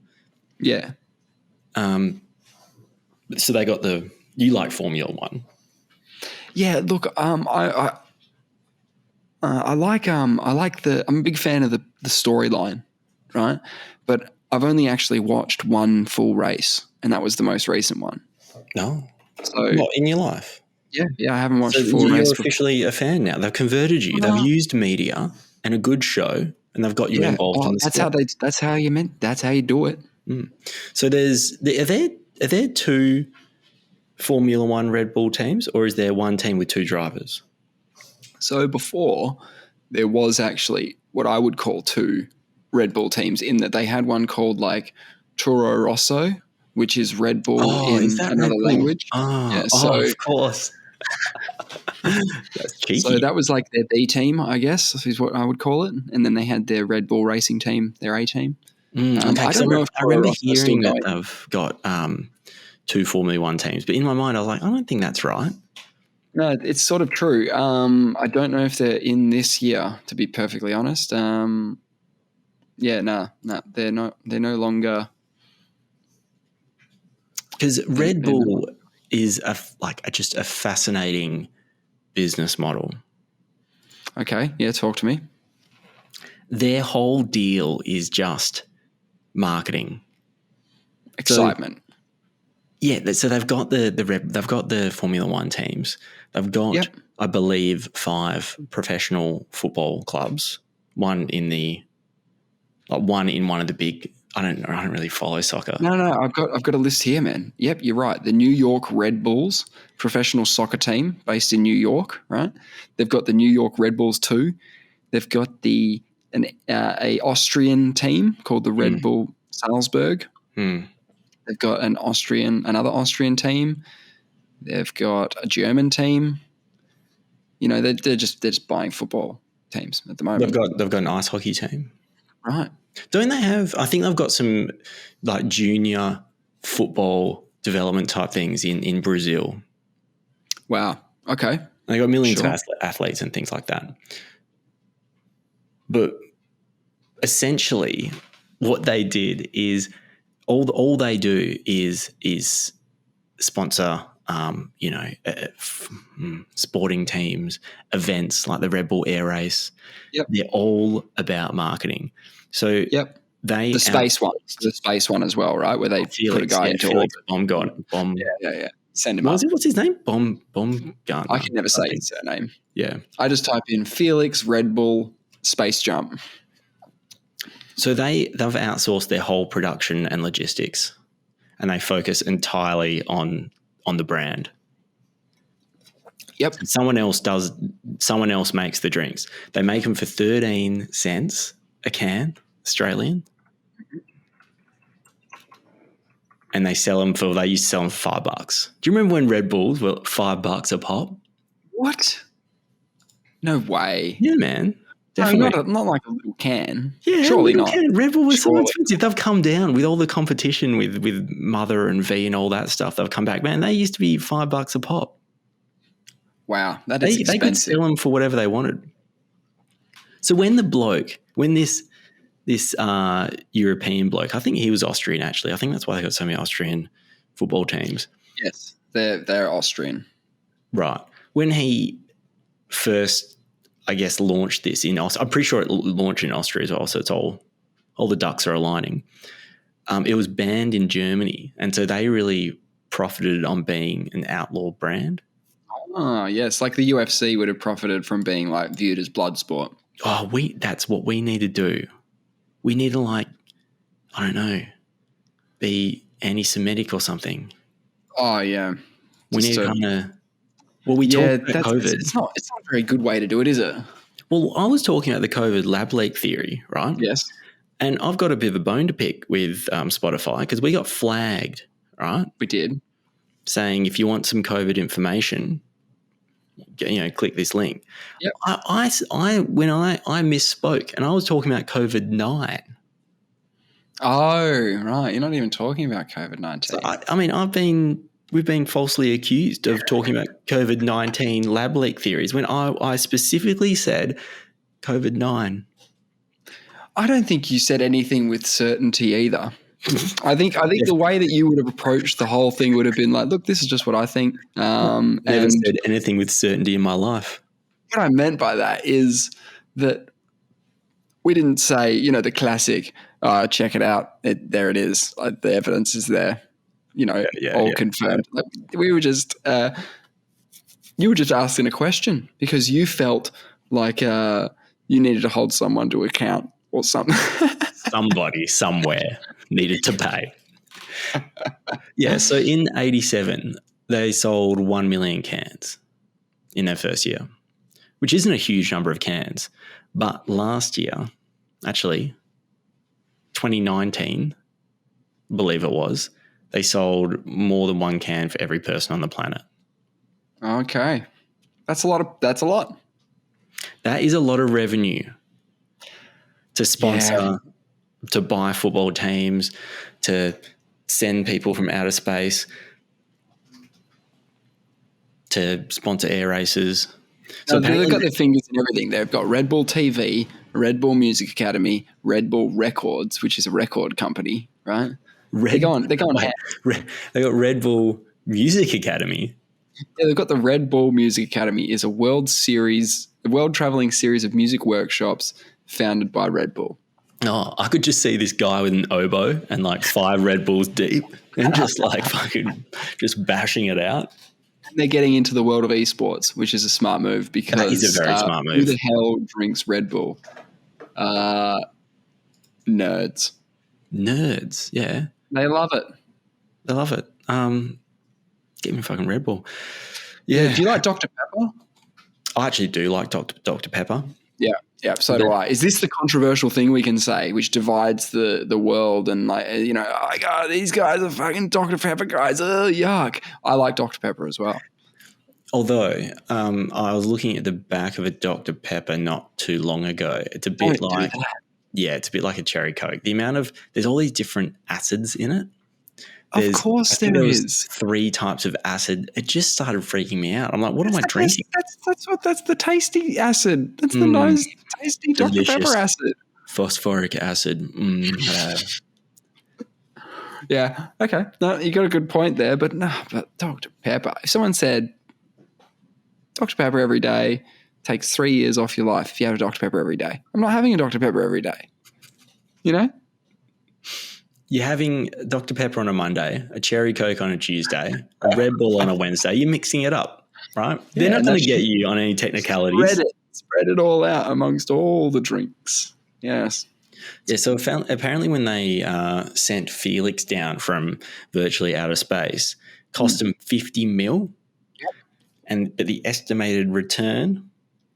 Yeah. So they got you like Formula One? Yeah. Look, I like I'm a big fan of the storyline, right? But I've only actually watched one full race, and that was the most recent one. No. So What, in your life? Yeah, I haven't watched So a full race. You're officially a fan now. They've converted you. They've used media and a good show, and they've got you involved in the sport. That's how you do it. So are there two Formula One Red Bull teams, or is there one team with two drivers? So before, there was actually what I would call two Red Bull teams, in that they had one called Toro Rosso, which is Red Bull in another language. Oh, yeah, of course. That's cheeky. So that was their B team, I guess, is what I would call it. And then they had their Red Bull racing team, their A team. Okay, I don't know if I remember Rosso's hearing still that they've got two Formula One teams, but in my mind I was like, I don't think that's right. No, it's sort of true. I don't know if they're in this year, to be perfectly honest. They're no longer. Because Red Bull is just a fascinating business model. Okay, yeah, talk to me. Their whole deal is just marketing, excitement. So they've got they've got the Formula One teams. They've got, I believe, 5 professional football clubs. One in one of the big. I don't really follow soccer. No, I've got a list here, man. Yep, you're right. The New York Red Bulls, professional soccer team based in New York, right? They've got the New York Red Bulls too. They've got a Austrian team called the Red Bull Salzburg. They've got another Austrian team. They've got a German team. They're just buying football teams at the moment. They've got an ice hockey team, right? Don't they have? I think they've got some junior football development type things in Brazil. Wow. Okay. They got millions of athletes and things like that. But essentially, what they did is all they do is sponsor, sporting teams, events like the Red Bull Air Race. Yep. They're all about marketing. So the space one as well, right? Where they put a guy into orbit. Bomb. Yeah. Send him up. What's his name? Bomb Gardner. I can never say his surname. Yeah. I just type in Felix Red Bull space jump. So they've outsourced their whole production and logistics, and they focus entirely on the brand. Yep. Someone else makes the drinks. They make them for 13 cents a can, Australian. And they used to sell them for $5. Do you remember when Red Bulls were $5 a pop? What? No way. Yeah, man. Definitely. No, not like a little can. Yeah, surely not. Can. Red Bull was so expensive. They've come down with all the competition with Mother and V and all that stuff. They've come back, man. They used to be $5 a pop. Wow, that is expensive. They could sell them for whatever they wanted. So when this European bloke, I think he was Austrian actually. I think that's why they got so many Austrian football teams. Yes, they're Austrian. Right. When he first, I guess, launched this in Austria, I'm pretty sure it launched in Austria as well, so it's all the ducks are aligning. It was banned in Germany, and so they really profited on being an outlaw brand. Oh, yes, like the UFC would have profited from being viewed as blood sport. Oh, that's what we need to do. We need to I don't know, be anti-Semitic or something. Oh yeah. We Just need to to, kind of. Well, we yeah, talked about that's COVID. it's not a very good way to do it, is it? Well, I was talking about the COVID lab leak theory, right? Yes. And I've got a bit of a bone to pick with Spotify because we got flagged, right? We did. Saying if you want some COVID information, click this link. Yep. I misspoke and I was talking about COVID-9. Oh, right. You're not even talking about COVID-19. So we've been falsely accused of talking about COVID-19 lab leak theories when I specifically said COVID-9. I don't think you said anything with certainty either. I think the way that you would have approached the whole thing would have been like, look, this is just what I think. Never And said anything with certainty in my life. what I meant by that is that we didn't say, the classic, check it out. There it is. The evidence is there, confirmed. Like, we were just, you were just asking a question because you felt like you needed to hold someone to account or something. Somebody somewhere needed to pay. Yeah, so in 87, they sold 1 million cans in their first year, which isn't a huge number of cans. But last year, actually, 2019, I believe it was, they sold more than 1 can for every person on the planet. Okay. That's a lot. That is a lot of revenue to sponsor, to buy football teams, to send people from outer space, to sponsor air races. So they've got their fingers in everything. They've got Red Bull TV, Red Bull Music Academy, Red Bull Records, which is a record company, right? They're going ahead. They got Red Bull Music Academy. Yeah, they've got the Red Bull Music Academy is a world traveling series of music workshops founded by Red Bull. Oh, I could just see this guy with an oboe and like 5 Red Bulls deep and just like fucking just bashing it out. And they're getting into the world of esports, which is a smart move because that is a very smart move. Who the hell drinks Red Bull? Nerds. Nerds, yeah. They love it. Get me fucking Red Bull. Yeah. Do you like Dr. Pepper? I actually do like Dr. Pepper. Yeah. Yeah, so do I. Is this the controversial thing we can say, which divides the world and these guys are fucking Dr. Pepper guys. Yuck. I like Dr. Pepper as well. Although I was looking at the back of a Dr. Pepper not too long ago. It's a bit it's a bit like a cherry Coke. The amount of there's all these different acids in it. Of course there is. 3 types of acid. It just started freaking me out. I'm like, what am I drinking? That's the tasty acid. That's the nice, tasty Dr. Pepper acid. Phosphoric acid. Yeah. Okay. No, you got a good point there, but Dr. Pepper. If someone said Dr. Pepper every day takes 3 years off your life if you have a Dr. Pepper every day. I'm not having a Dr. Pepper every day. You know? You're having Dr. Pepper on a Monday, a cherry Coke on a Tuesday, a Red Bull on a Wednesday. You're mixing it up, right? They're not going to get you on any technicalities. Spread it all out amongst all the drinks. Yes. Yeah, so apparently when they sent Felix down from virtually outer space, cost them 50 mil. Yep. But the estimated return.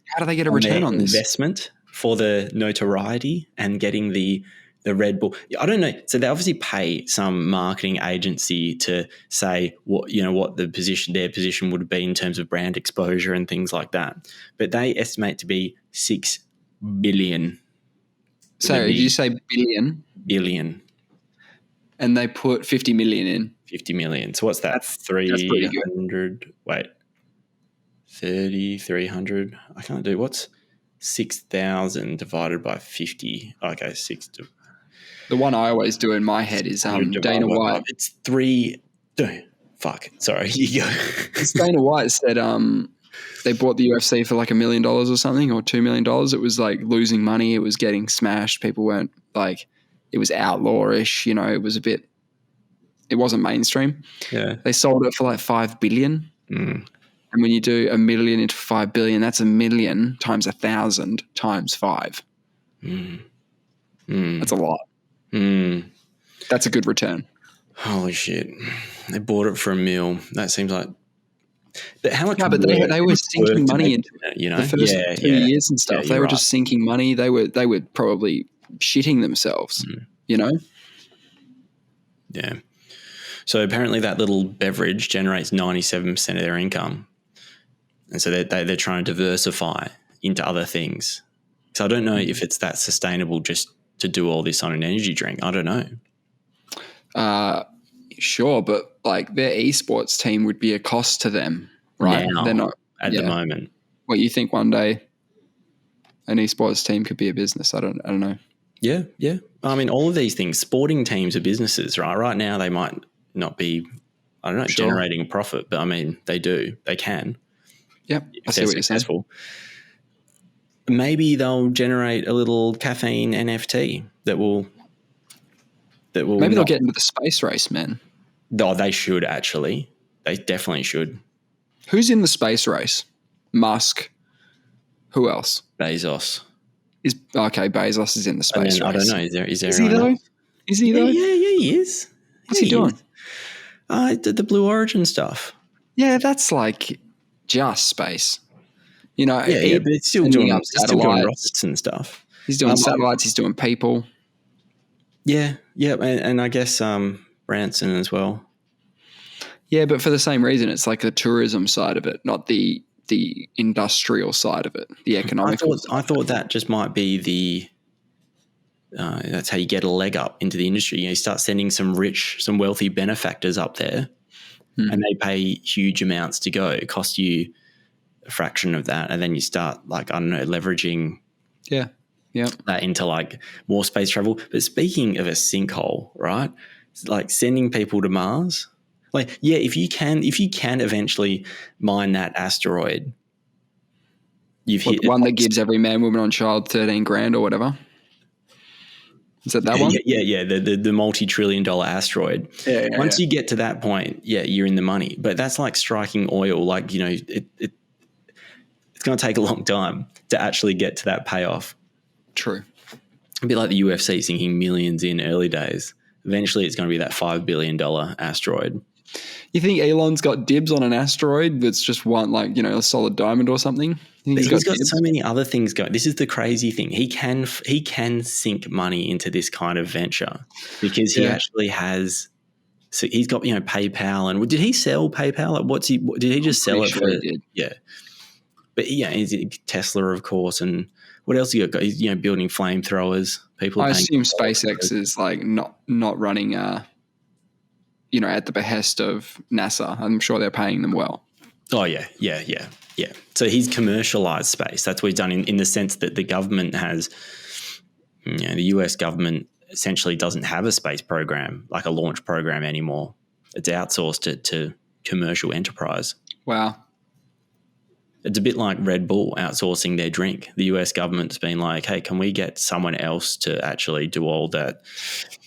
How do they get a return on this? Investment for the notoriety and getting the Red Bull. I don't know. So they obviously pay some marketing agency to say what their position would be in terms of brand exposure and things like that. But they estimate to be 6 billion. Sorry, did you say billion? Billion. And they put 50 million in. 50 million. So what's that? That's 300. Wait. 300. I can't do what's 6,000 divided by 50. Okay, the one I always do in my head is Dana White. It's 3. Fuck. Sorry. You go. Dana White said they bought the UFC for like $1 million or something, or $2 million. It was like losing money. It was getting smashed. People weren't like, it was outlawish. It was it wasn't mainstream. Yeah. They sold it for like 5 billion. Mm. And when you do 1 million into 5 billion, that's 1 million times 1,000 times 5. That's a lot. That's a good return. Holy shit. They bought it for $1 million. That seems like. But how much? Yeah, but they were sinking money into it, you know, the first 2 years and stuff. They were just sinking money. They were probably shitting themselves. You know. Yeah. So apparently that little beverage generates 97% of their income, and so they're trying to diversify into other things. So I don't know if it's that sustainable just to do all this on an energy drink. I don't know. Sure, but like their esports team would be a cost to them, right? Now, They're not at the moment. What, you think one day an esports team could be a business? I don't know. Yeah, yeah. I mean, all of these things, sporting teams are businesses, right? Right now, they might not be, I don't know, generating a profit, but I mean, they do. They can. Yep, if they're successful. Maybe they'll generate a little caffeine NFT that will. Maybe they'll get into the space race, man. Oh, they should actually. They definitely should. Who's in the space race? Musk. Who else? Bezos. Bezos is in the space race. I don't know. Is there? Is he though? Is he though? Yeah, he is. What's he doing? The Blue Origin stuff. Yeah, that's like just space. You know, but it's still doing rockets and stuff. He's doing satellites. He's doing people. Yeah, and I guess Branson as well. Yeah, but for the same reason, it's like the tourism side of it, not the industrial side of it, the economic. I thought that just might be that's how you get a leg up into the industry. You start sending some wealthy benefactors up there, and they pay huge amounts to go. It costs you a fraction of that, and then you start leveraging. Yeah. That into like more space travel. But speaking of a sinkhole, right? It's like sending people to Mars. Like, yeah, if you can eventually mine that asteroid, you've hit one that gives every man, woman, and child $13,000 or whatever. Is that one? Yeah. The multi-trillion-dollar asteroid. Once you get to that point, you're in the money. But that's like striking oil. Like, it's going to take a long time to actually get to that payoff. True. A bit like the UFC sinking millions in early days. Eventually, it's going to be that $5 billion asteroid. You think Elon's got dibs on an asteroid that's just one, a solid diamond or something? He's got so many other things going. This is the crazy thing. He can sink money into this kind of venture because he actually has. So he's got PayPal, and did he sell PayPal? Like, did he just sell it? Sure he did. Yeah, but he's Tesla, of course, and what else you got? He's building flamethrowers. People. I assume SpaceX is like not running. At the behest of NASA. I'm sure they're paying them well. Oh, yeah. So he's commercialized space. That's what he's done in the sense that the government has, the US government essentially doesn't have a space program, like a launch program anymore. It's outsourced to commercial enterprise. Wow. It's a bit like Red Bull outsourcing their drink. The US government's been like, hey, can we get someone else to actually do all that?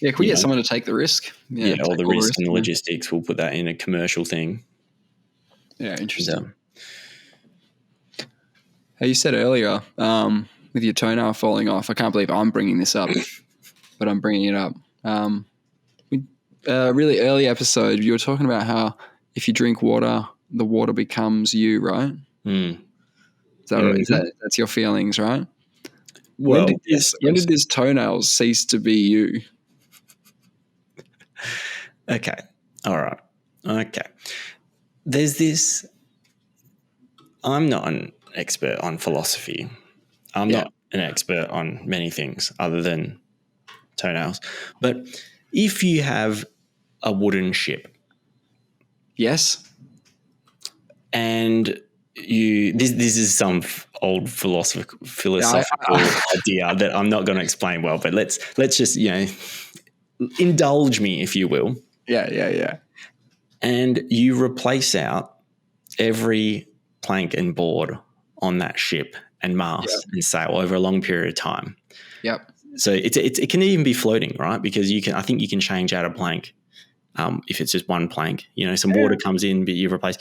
Yeah, can we get someone to take the risk? Yeah, all the risk and the logistics. We'll put that in a commercial thing. Yeah, interesting. Hey, you said earlier with your toenail falling off, I can't believe I'm bringing this up, but I'm bringing it up. Really early episode, you were talking about how if you drink water, the water becomes you, right? Mm. That's your feelings, right? Well, when did this toenail cease to be you? Okay. All right. Okay. There's this. I'm not an expert on philosophy. I'm not an expert on many things other than toenails. But if you have a wooden ship. Yes. And this is some old philosophical idea that I'm not going to explain well, but let's just, indulge me, if you will. Yeah. And you replace out every plank and board on that ship and mast and sail over a long period of time. Yep. So it can even be floating, right? Because I think you can change out a plank if it's just one plank. Some water comes in, but you replace,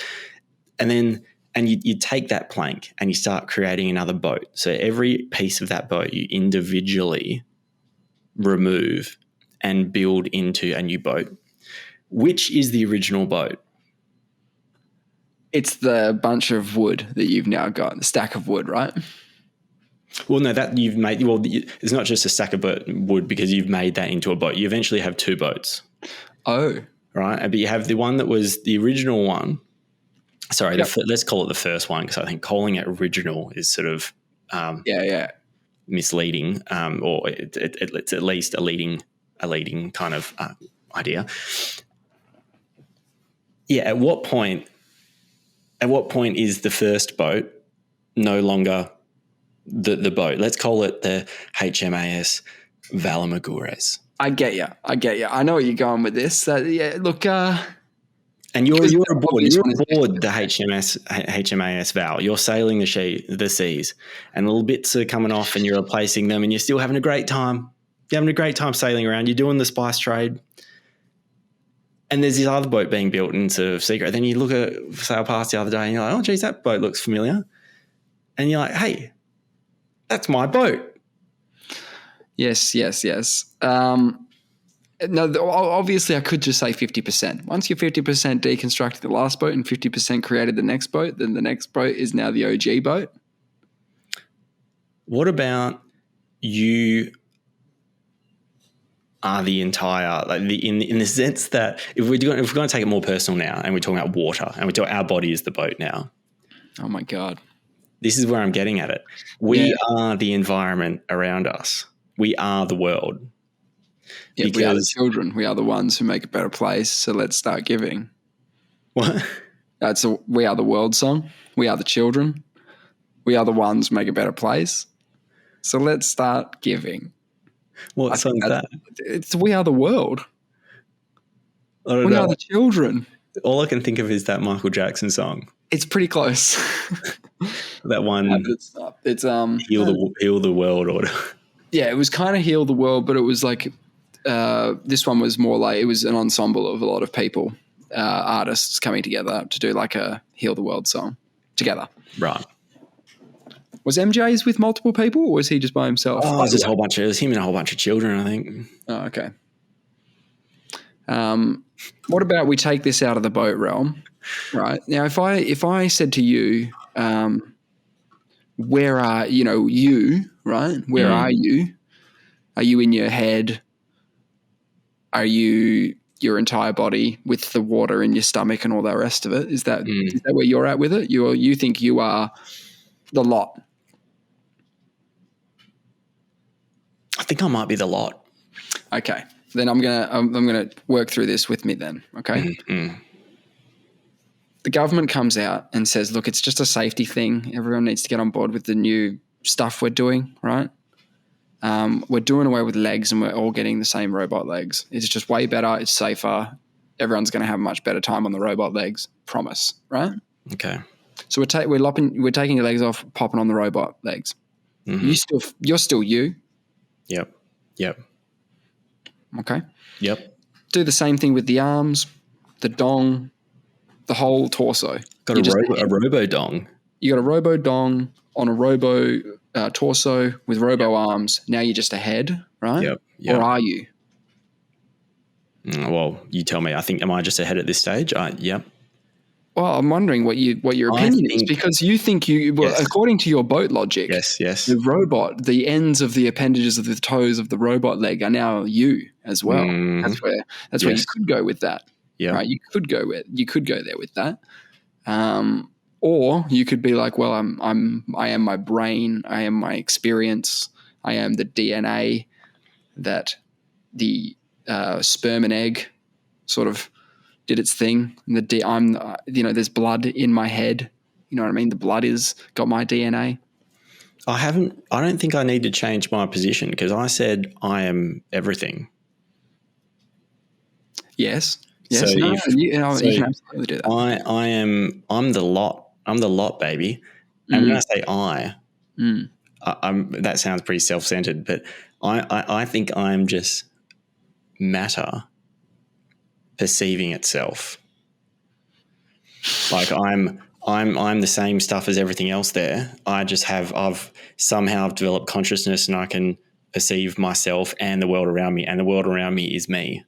and then you take that plank and you start creating another boat. So every piece of that boat you individually remove and build into a new boat. Which is the original boat? It's the bunch of wood that you've now got, the stack of wood, right? Well, no, that you've made. Well, it's not just a stack of wood because you've made that into a boat. You eventually have two boats. Oh, right. But you have the one that was the original one. Sorry, yep. Let's call it the first one because I think calling it original is sort of misleading, or it's at least a leading kind of idea. Yeah. At what point is the first boat no longer the boat? Let's call it the HMAS Val and Nate. I get you. I know where you're going with this. Look. And you're aboard the HMAS Val. You're sailing the seas, and little bits are coming off, and you're replacing them, and you're still having a great time. You're having a great time sailing around. You're doing the spice trade, and there's this other boat being built into secret. Then you sail past the other day, and you're like, "Oh, geez, that boat looks familiar," and you're like, "Hey, that's my boat." Yes. No, obviously I could just say 50%. Once you're 50% deconstructed the last boat and 50% created the next boat, then the next boat is now the OG boat. What about you are the entire, like in the sense that if we're going to take it more personal now and we're talking about water and our body is the boat now. Oh my God. This is where I'm getting at it. We are the environment around us. We are the world. Yeah, we are the children. We are the ones who make a better place. So let's start giving. What? We Are the World song. We are the children. We are the ones who make a better place. So let's start giving. What song is that? It's We Are the World. I don't We know. Are the Children. All I can think of is that Michael Jackson song. It's pretty close. That one. It's Heal the World order. Yeah, it was kind of Heal the World, but it was like this one was more like it was an ensemble of a lot of people, artists coming together to do like a Heal the World song together. Right. Was MJ's with multiple people, or was he just by himself? Oh, it was him and a whole bunch of children, I think. Oh, okay. What about we take this out of the boat realm, right? Now, if I said to you, where are you, right? Where are you? Are you in your head? Are you your entire body with the water in your stomach and all that rest of it? Is that where you're at with it? You think you are the lot? I think I might be the lot. Okay, then I'm gonna work through this with me then. Okay. Mm-hmm. The government comes out and says, look, it's just a safety thing. Everyone needs to get on board with the new stuff we're doing, right? We're doing away with legs and we're all getting the same robot legs. It's just way better. It's safer. Everyone's going to have a much better time on the robot legs. Promise, right? Okay. So we're taking your legs off, popping on the robot legs. Mm-hmm. You're still you. Yep. Okay. Yep. Do the same thing with the arms, the dong, the whole torso. Got a robo dong. You got a robo dong on a robo torso with robo arms. Now you're just a head, right? Yep. Or are you? Well, you tell me. Am I just a head at this stage? Yep. Well, I'm wondering what your opinion is, because you think according to your boat logic, yes, the robot, the ends of the appendages of the toes of the robot leg are now you as well. That's where you could go with that. Yeah. Right. You could go there with that. Or you could be like, well, I am my brain. I am my experience. I am the DNA that the sperm and egg sort of did its thing. There's blood in my head. You know what I mean? The blood got my DNA. I don't think I need to change my position because I said I am everything. Yes. So you can absolutely do that. I'm the lot. I'm the lot, baby. And when I say I'm that sounds pretty self-centered, but I think I'm just matter perceiving itself. Like I'm the same stuff as everything else there. I've somehow developed consciousness and I can perceive myself and the world around me, and the world around me is me.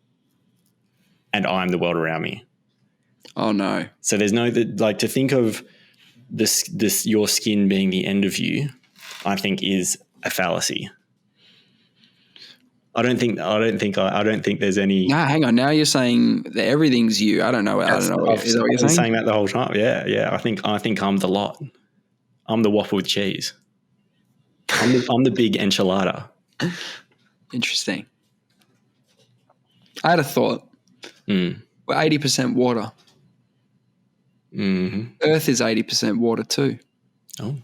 and I'm the world around me. Oh no. So there's no like to think of this your skin being the end of you, I think is a fallacy. I don't think there's any. No, hang on. Now you're saying that everything's you. I don't know. Is that what you're I've been saying? saying that the whole time. Yeah. I think I'm the lot. I'm the waffle with cheese. I'm the big enchilada. Interesting. I had a thought. We're 80% water. Mm-hmm. Earth is 80% water too. Oh.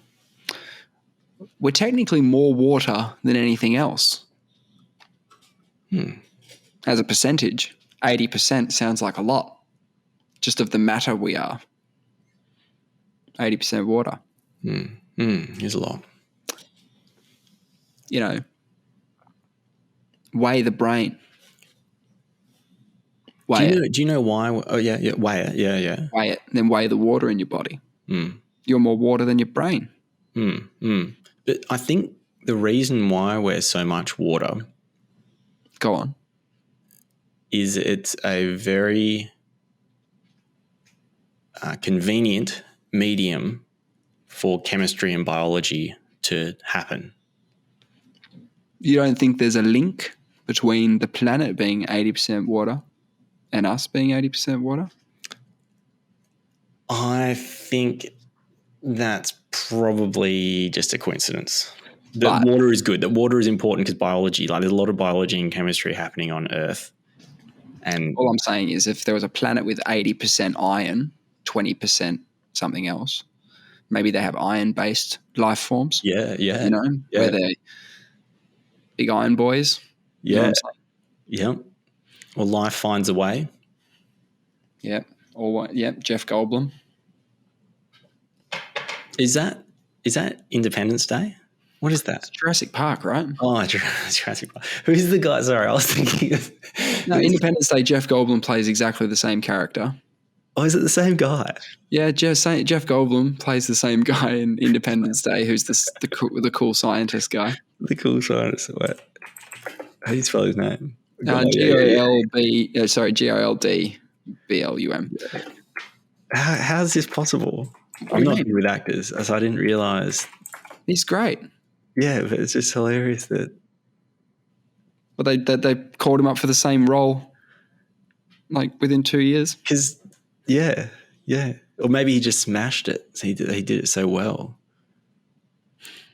We're technically more water than anything else. As a percentage, 80% sounds like a lot. Just of the matter we are. 80% water. Is a lot. You know, weigh the brain. Do you know why? Oh yeah, weigh it. Yeah. Weigh it, then weigh the water in your body. You're more water than your brain. But I think the reason why we're so much water, Go on, is it's a very convenient medium for chemistry and biology to happen. you don't think there's a link between the planet being 80% water and us being 80% water? I think that's probably just a coincidence. That water is good. That water is important because biology, like there's a lot of biology and chemistry happening on Earth. And all I'm saying is if there was a planet with 80% iron, 20% something else, maybe they have iron-based life forms. Yeah. You know, where they're big iron boys. You know what I'm saying? Yeah. Well, life finds a way. Yep. Jeff Goldblum. Is that Independence Day? What is that? It's Jurassic Park, right? Oh, Jurassic Park. Who's the guy? Sorry, I was thinking of... No, Independence Day, Jeff Goldblum plays exactly the same character. Oh, is it the same guy? Yeah, Jeff Goldblum plays the same guy in Independence Day, who's the cool scientist guy. The cool scientist. What? How do you spell his name? Goldblum. How's this possible? I'm not good with actors, so I didn't realise. He's great. Yeah, but it's just hilarious that. Well, they called him up for the same role, like within 2 years. Because, yeah, or maybe he just smashed it. So he did it so well.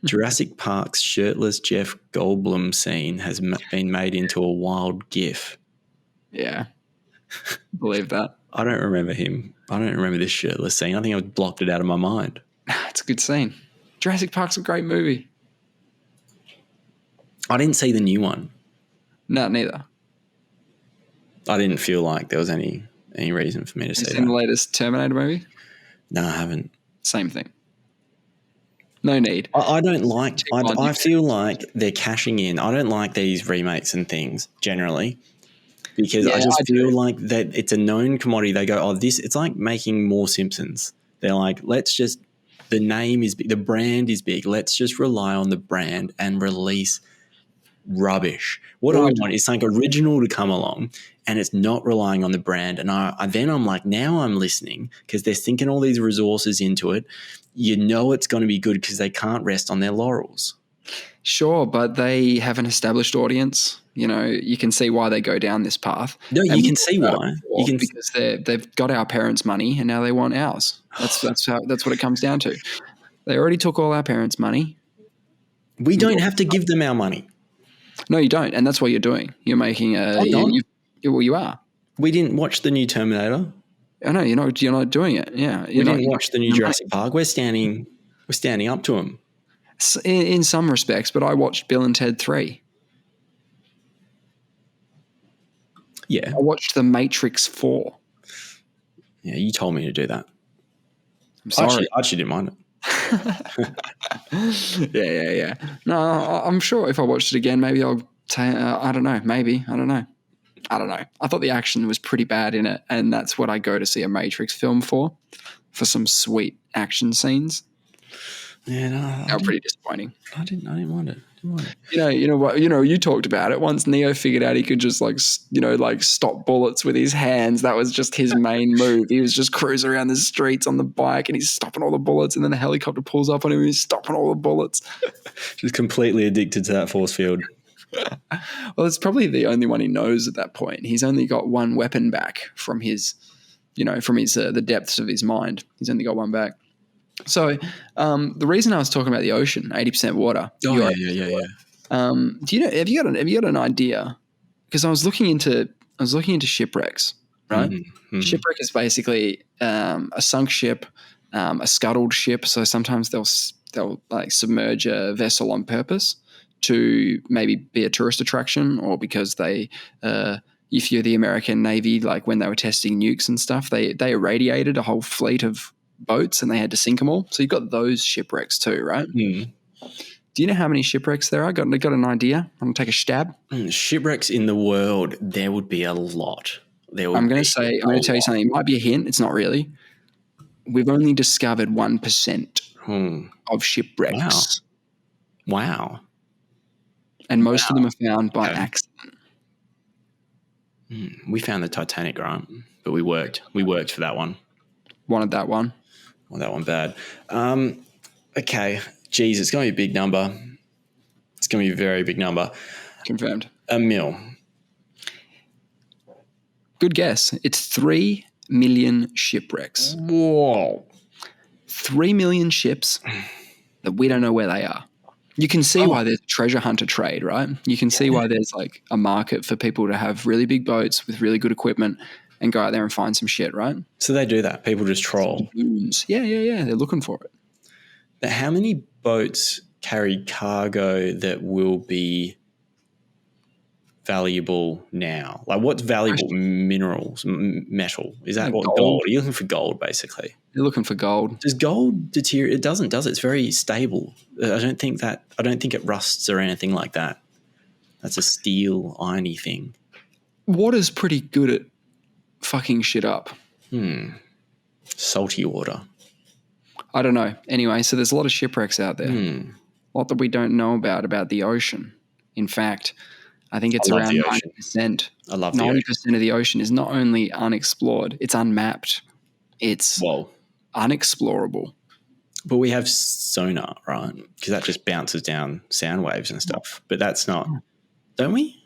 Jurassic Park's shirtless Jeff Goldblum scene has been made into a wild GIF. Yeah, believe that. I don't remember him. I don't remember this shirtless scene. I think I blocked it out of my mind. It's a good scene. Jurassic Park's a great movie. I didn't see the new one. No, neither. I didn't feel like there was any reason for me to see that. Have you seen the latest Terminator movie? No, I haven't. Same thing. No need. I don't like. I feel like they're cashing in. I don't like these remakes and things generally because I just feel like that it's a known commodity. They go, oh, this. It's like making more Simpsons. They're like, the name is big, the brand is big. Let's just rely on the brand and release rubbish. What I want is something original to come along, and it's not relying on the brand. And I'm like, now I'm listening because they're sinking all these resources into it. You know it's going to be good because they can't rest on their laurels. Sure, but they have an established audience. You know, you can see why they go down this path. No, you can see why. Because they've got our parents' money and now they want ours. That's what it comes down to. They already took all our parents' money. We don't have to give them our money. No, you don't, and that's what you're doing. You're making you are. We didn't watch the new Terminator. I know you're not doing it. Yeah, we didn't watch the new Jurassic Park. We're standing up to them. In some respects, but I watched Bill and Ted 3. Yeah, I watched The Matrix 4. Yeah, you told me to do that. I'm sorry. I actually didn't mind it. Yeah. No, I'm sure if I watched it again, maybe I'll I don't know. Maybe. I don't know. I thought the action was pretty bad in it, and that's what I go to see a Matrix film for some sweet action scenes. Yeah, no. They were pretty disappointing. I didn't mind it. You talked about it. Once Neo figured out he could just like stop bullets with his hands, that was just his main move. He was just cruising around the streets on the bike and he's stopping all the bullets, and then the helicopter pulls up on him and he's stopping all the bullets. Just completely addicted to that force field. Well, it's probably the only one he knows at that point. He's only got one weapon back from his, the depths of his mind. He's only got one back. So the reason I was talking about the ocean, 80% water. Oh, yeah. Do you know? Have you got an idea? Because I was looking into shipwrecks, right? Mm-hmm. Shipwreck is basically a sunk ship, a scuttled ship. So sometimes they'll like submerge a vessel on purpose to maybe be a tourist attraction, or because they, if you're the American Navy, like when they were testing nukes and stuff, they irradiated a whole fleet of boats and they had to sink them all. So you've got those shipwrecks too, right? Mm. Do you know how many shipwrecks there are? Got an idea? I'm going to take a stab. Shipwrecks in the world, there would be a lot. I'm going to tell you something. It might be a hint. It's not really. We've only discovered 1% of shipwrecks. Wow. And most of them are found by accident. We found the Titanic, right? But we worked for that one. Wanted that one. Well, that one bad. Okay. Geez, it's going to be a big number. It's going to be a very big number. Confirmed. 1 million. Good guess. It's 3 million shipwrecks. Whoa. 3 million ships that we don't know where they are. You can see why there's a treasure hunter trade, right? You can see why there's like a market for people to have really big boats with really good equipment and go out there and find some shit, right? So they do that. People just troll. Yeah. They're looking for it. But how many boats carry cargo that will be valuable now? Like what's valuable? Minerals, metal? Is that what gold? Are you looking for gold basically? You're looking for gold. Does gold deteriorate? It doesn't, does it? It's very stable. I don't think it rusts or anything like that. That's a steel irony thing. Water's pretty good at fucking shit up. Salty water. I don't know. Anyway, so there's a lot of shipwrecks out there. A lot that we don't know about the ocean. In fact, I think it's around 90%. I love the 90% of the ocean is not only unexplored, it's unmapped. It's unexplorable. But we have sonar, right? Because that just bounces down sound waves and stuff. But that's not, don't we?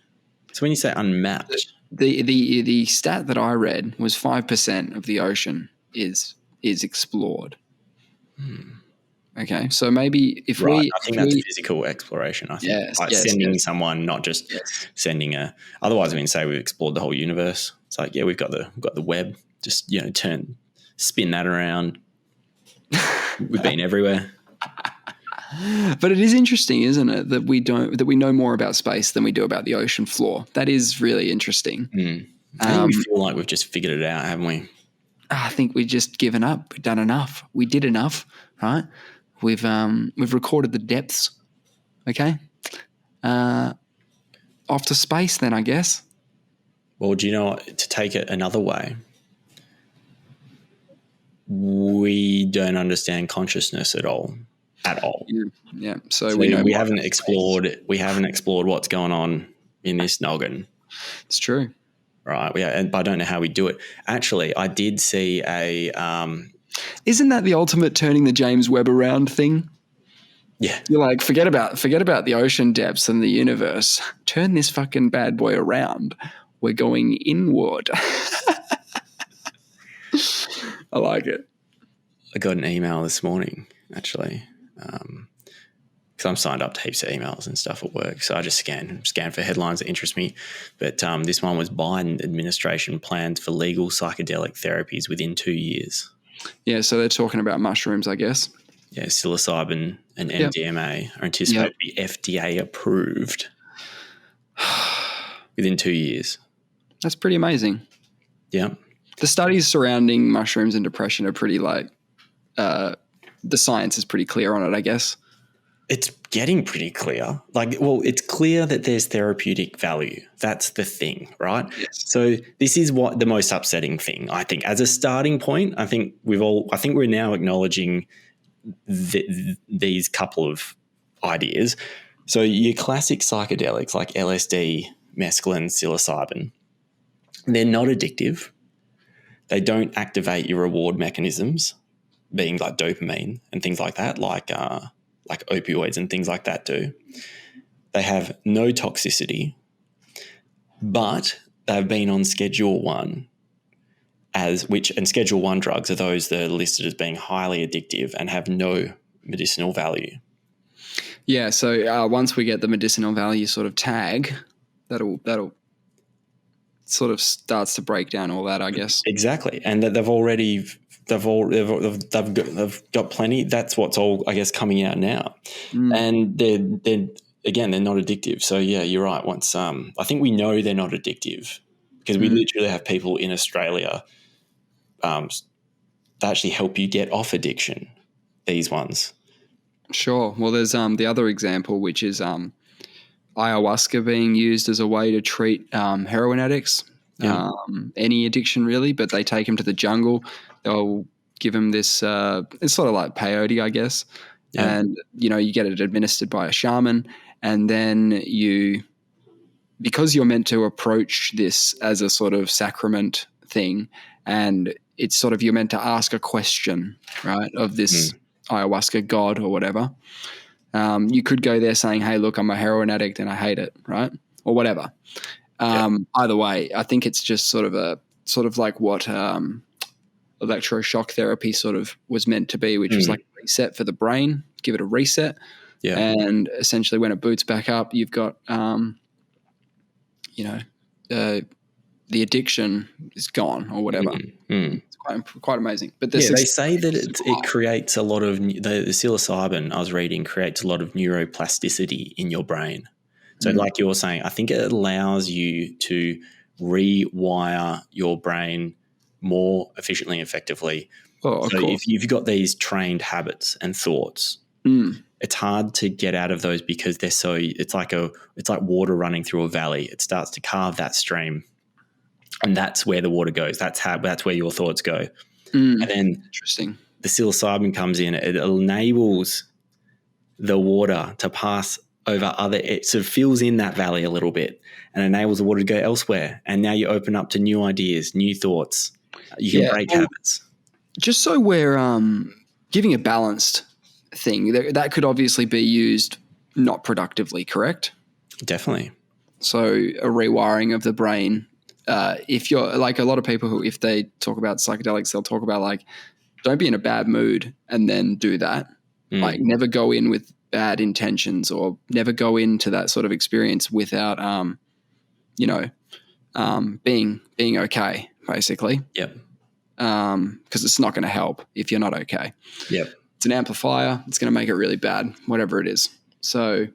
So when you say unmapped, the stat that I read was 5% of the ocean is explored. Okay, so maybe I think that's physical exploration. I think sending someone, not just sending a. Otherwise, I mean, say we've explored the whole universe. It's like, we've got the web. Just spin that around. We've been everywhere. But it is interesting, isn't it, that we know more about space than we do about the ocean floor. That is really interesting. I think we feel like we've just figured it out, haven't we? I think we've just given up. We've done enough. We did enough, right? We've recorded the depths. Okay, off to space then, I guess. Well, do you know what? To take it another way, we don't understand consciousness at all. Yeah. So we haven't explored. We haven't explored what's going on in this noggin. It's true. Right. But I don't know how we do it. Actually, I did see a. Isn't that the ultimate turning the James Webb around thing? Yeah. You're like, forget about the ocean depths and the universe. Turn this fucking bad boy around. We're going inward. I like it. I got an email this morning, actually, because I'm signed up to heaps of emails and stuff at work. So I just scan for headlines that interest me. But this one was Biden administration plans for legal psychedelic therapies within 2 years. Yeah, so they're talking about mushrooms, I guess. Yeah, psilocybin and MDMA are anticipated to be FDA approved within 2 years. That's pretty amazing. Yeah. The studies surrounding mushrooms and depression are pretty the science is pretty clear on it, I guess. It's getting pretty clear. It's clear that there's therapeutic value. That's the thing, right? Yes. So this is what the most upsetting thing, I think. As a starting point, I think we're now acknowledging these couple of ideas. So your classic psychedelics like LSD, mescaline, psilocybin, they're not addictive. They don't activate your reward mechanisms, being like dopamine and things like that, like opioids and things like that do. They have no toxicity, but they've been on Schedule 1 and Schedule 1 drugs are those that are listed as being highly addictive and have no medicinal value. Yeah, so once we get the medicinal value sort of tag, that'll sort of starts to break down all that, I guess. Exactly, and that they've got plenty. That's what's all, I guess, coming out now, and they're not addictive. So yeah, you're right. Once I think we know they're not addictive because we literally have people in Australia that actually help you get off addiction. These ones. Sure. Well, there's the other example, which is ayahuasca being used as a way to treat heroin addicts, any addiction really, but they take them to the jungle. They'll give them this, it's sort of like peyote, I guess, and, you get it administered by a shaman, and then because you're meant to approach this as a sort of sacrament thing, and it's sort of, you're meant to ask a question, right, of this ayahuasca god or whatever. You could go there saying, hey, look, I'm a heroin addict and I hate it, right? Or whatever. Either way, I think it's just sort of like what electroshock therapy sort of was meant to be, which was like a reset for the brain, give it a reset. Yeah. And essentially when it boots back up, you've got, the addiction is gone or whatever. It's quite amazing. But they say that it creates a lot of the psilocybin I was reading creates a lot of neuroplasticity in your brain. So like you're saying, I think it allows you to rewire your brain more efficiently and effectively. Oh, so if you've got these trained habits and thoughts, it's hard to get out of those because it's like water running through a valley. It starts to carve that stream. And that's where the water goes. That's where your thoughts go. And then interesting. The psilocybin comes in. It enables the water to pass over it sort of fills in that valley a little bit and enables the water to go elsewhere. And now you open up to new ideas, new thoughts. You can break habits. Just so we're giving a balanced thing, that could obviously be used not productively, correct? Definitely. So a rewiring of the brain. If you're like a lot of people who, if they talk about psychedelics, they'll talk about like, don't be in a bad mood and then do that. Like never go in with bad intentions or never go into that sort of experience without, being okay, basically. Yep. Because it's not going to help if you're not okay. Yep. It's an amplifier. It's going to make it really bad, whatever it is. So,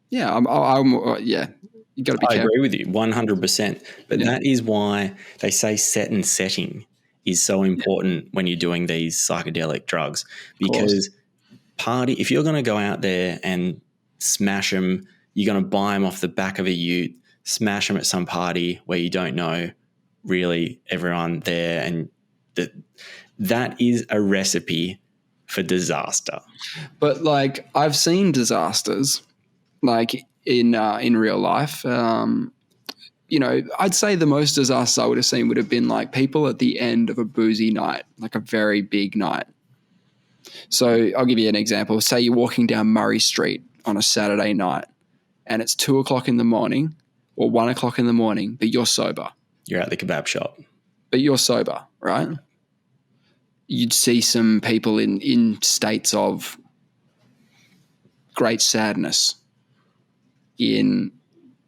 yeah, you got to be careful. I agree with you 100%. But that is why they say set and setting is so important when you're doing these psychedelic drugs, because if you're going to go out there and smash them, you're going to buy them off the back of a ute, smash them at some party where you don't know really everyone there, and that is a recipe for disaster. But like I've seen disasters like in real life. I'd say the most disasters I would have seen would have been like people at the end of a boozy night, like a very big night. So I'll give you an example. Say you're walking down Murray Street on a Saturday night and it's 2:00 in the morning or 1:00 in the morning, but you're sober. You're at the kebab shop. But you're sober, right? You'd see some people in states of great sadness, in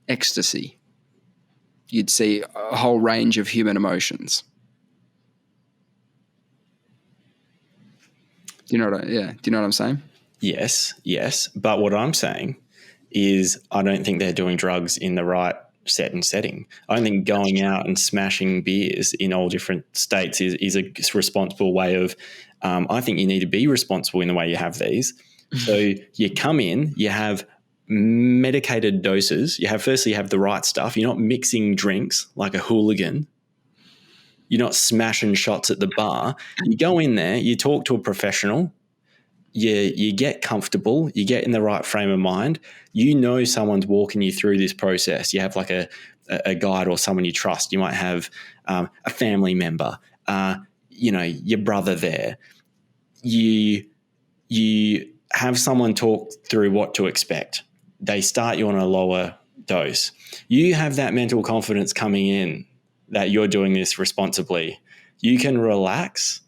ecstasy. You'd see a whole range of human emotions. Do you know what I'm saying? Yes. But what I'm saying is I don't think they're doing drugs in the right set and setting. I don't think going out and smashing beers in all different states is a responsible way of I think you need to be responsible in the way you have these. So you come in, you have medicated doses. You have the right stuff. You're not mixing drinks like a hooligan. You're not smashing shots at the bar. You go in there, you talk to a professional, you get comfortable, you get in the right frame of mind, you know someone's walking you through this process. You have like a guide or someone you trust. You might have a family member, your brother there. You have someone talk through what to expect. They start you on a lower dose. You have that mental confidence coming in that you're doing this responsibly. You can relax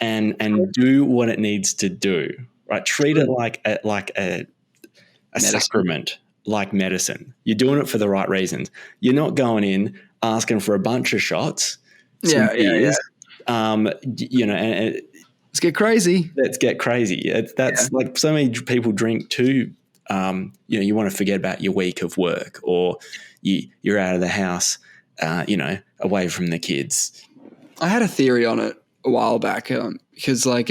and do what it needs to do, right? Treat it like a sacrament, like medicine. You're doing it for the right reasons. You're not going in asking for a bunch of shots, some beers, and let's get crazy. Let's get crazy. That's like so many people drink too. You want to forget about your week of work, or you're out of the house, away from the kids. I had a theory on it a while back because I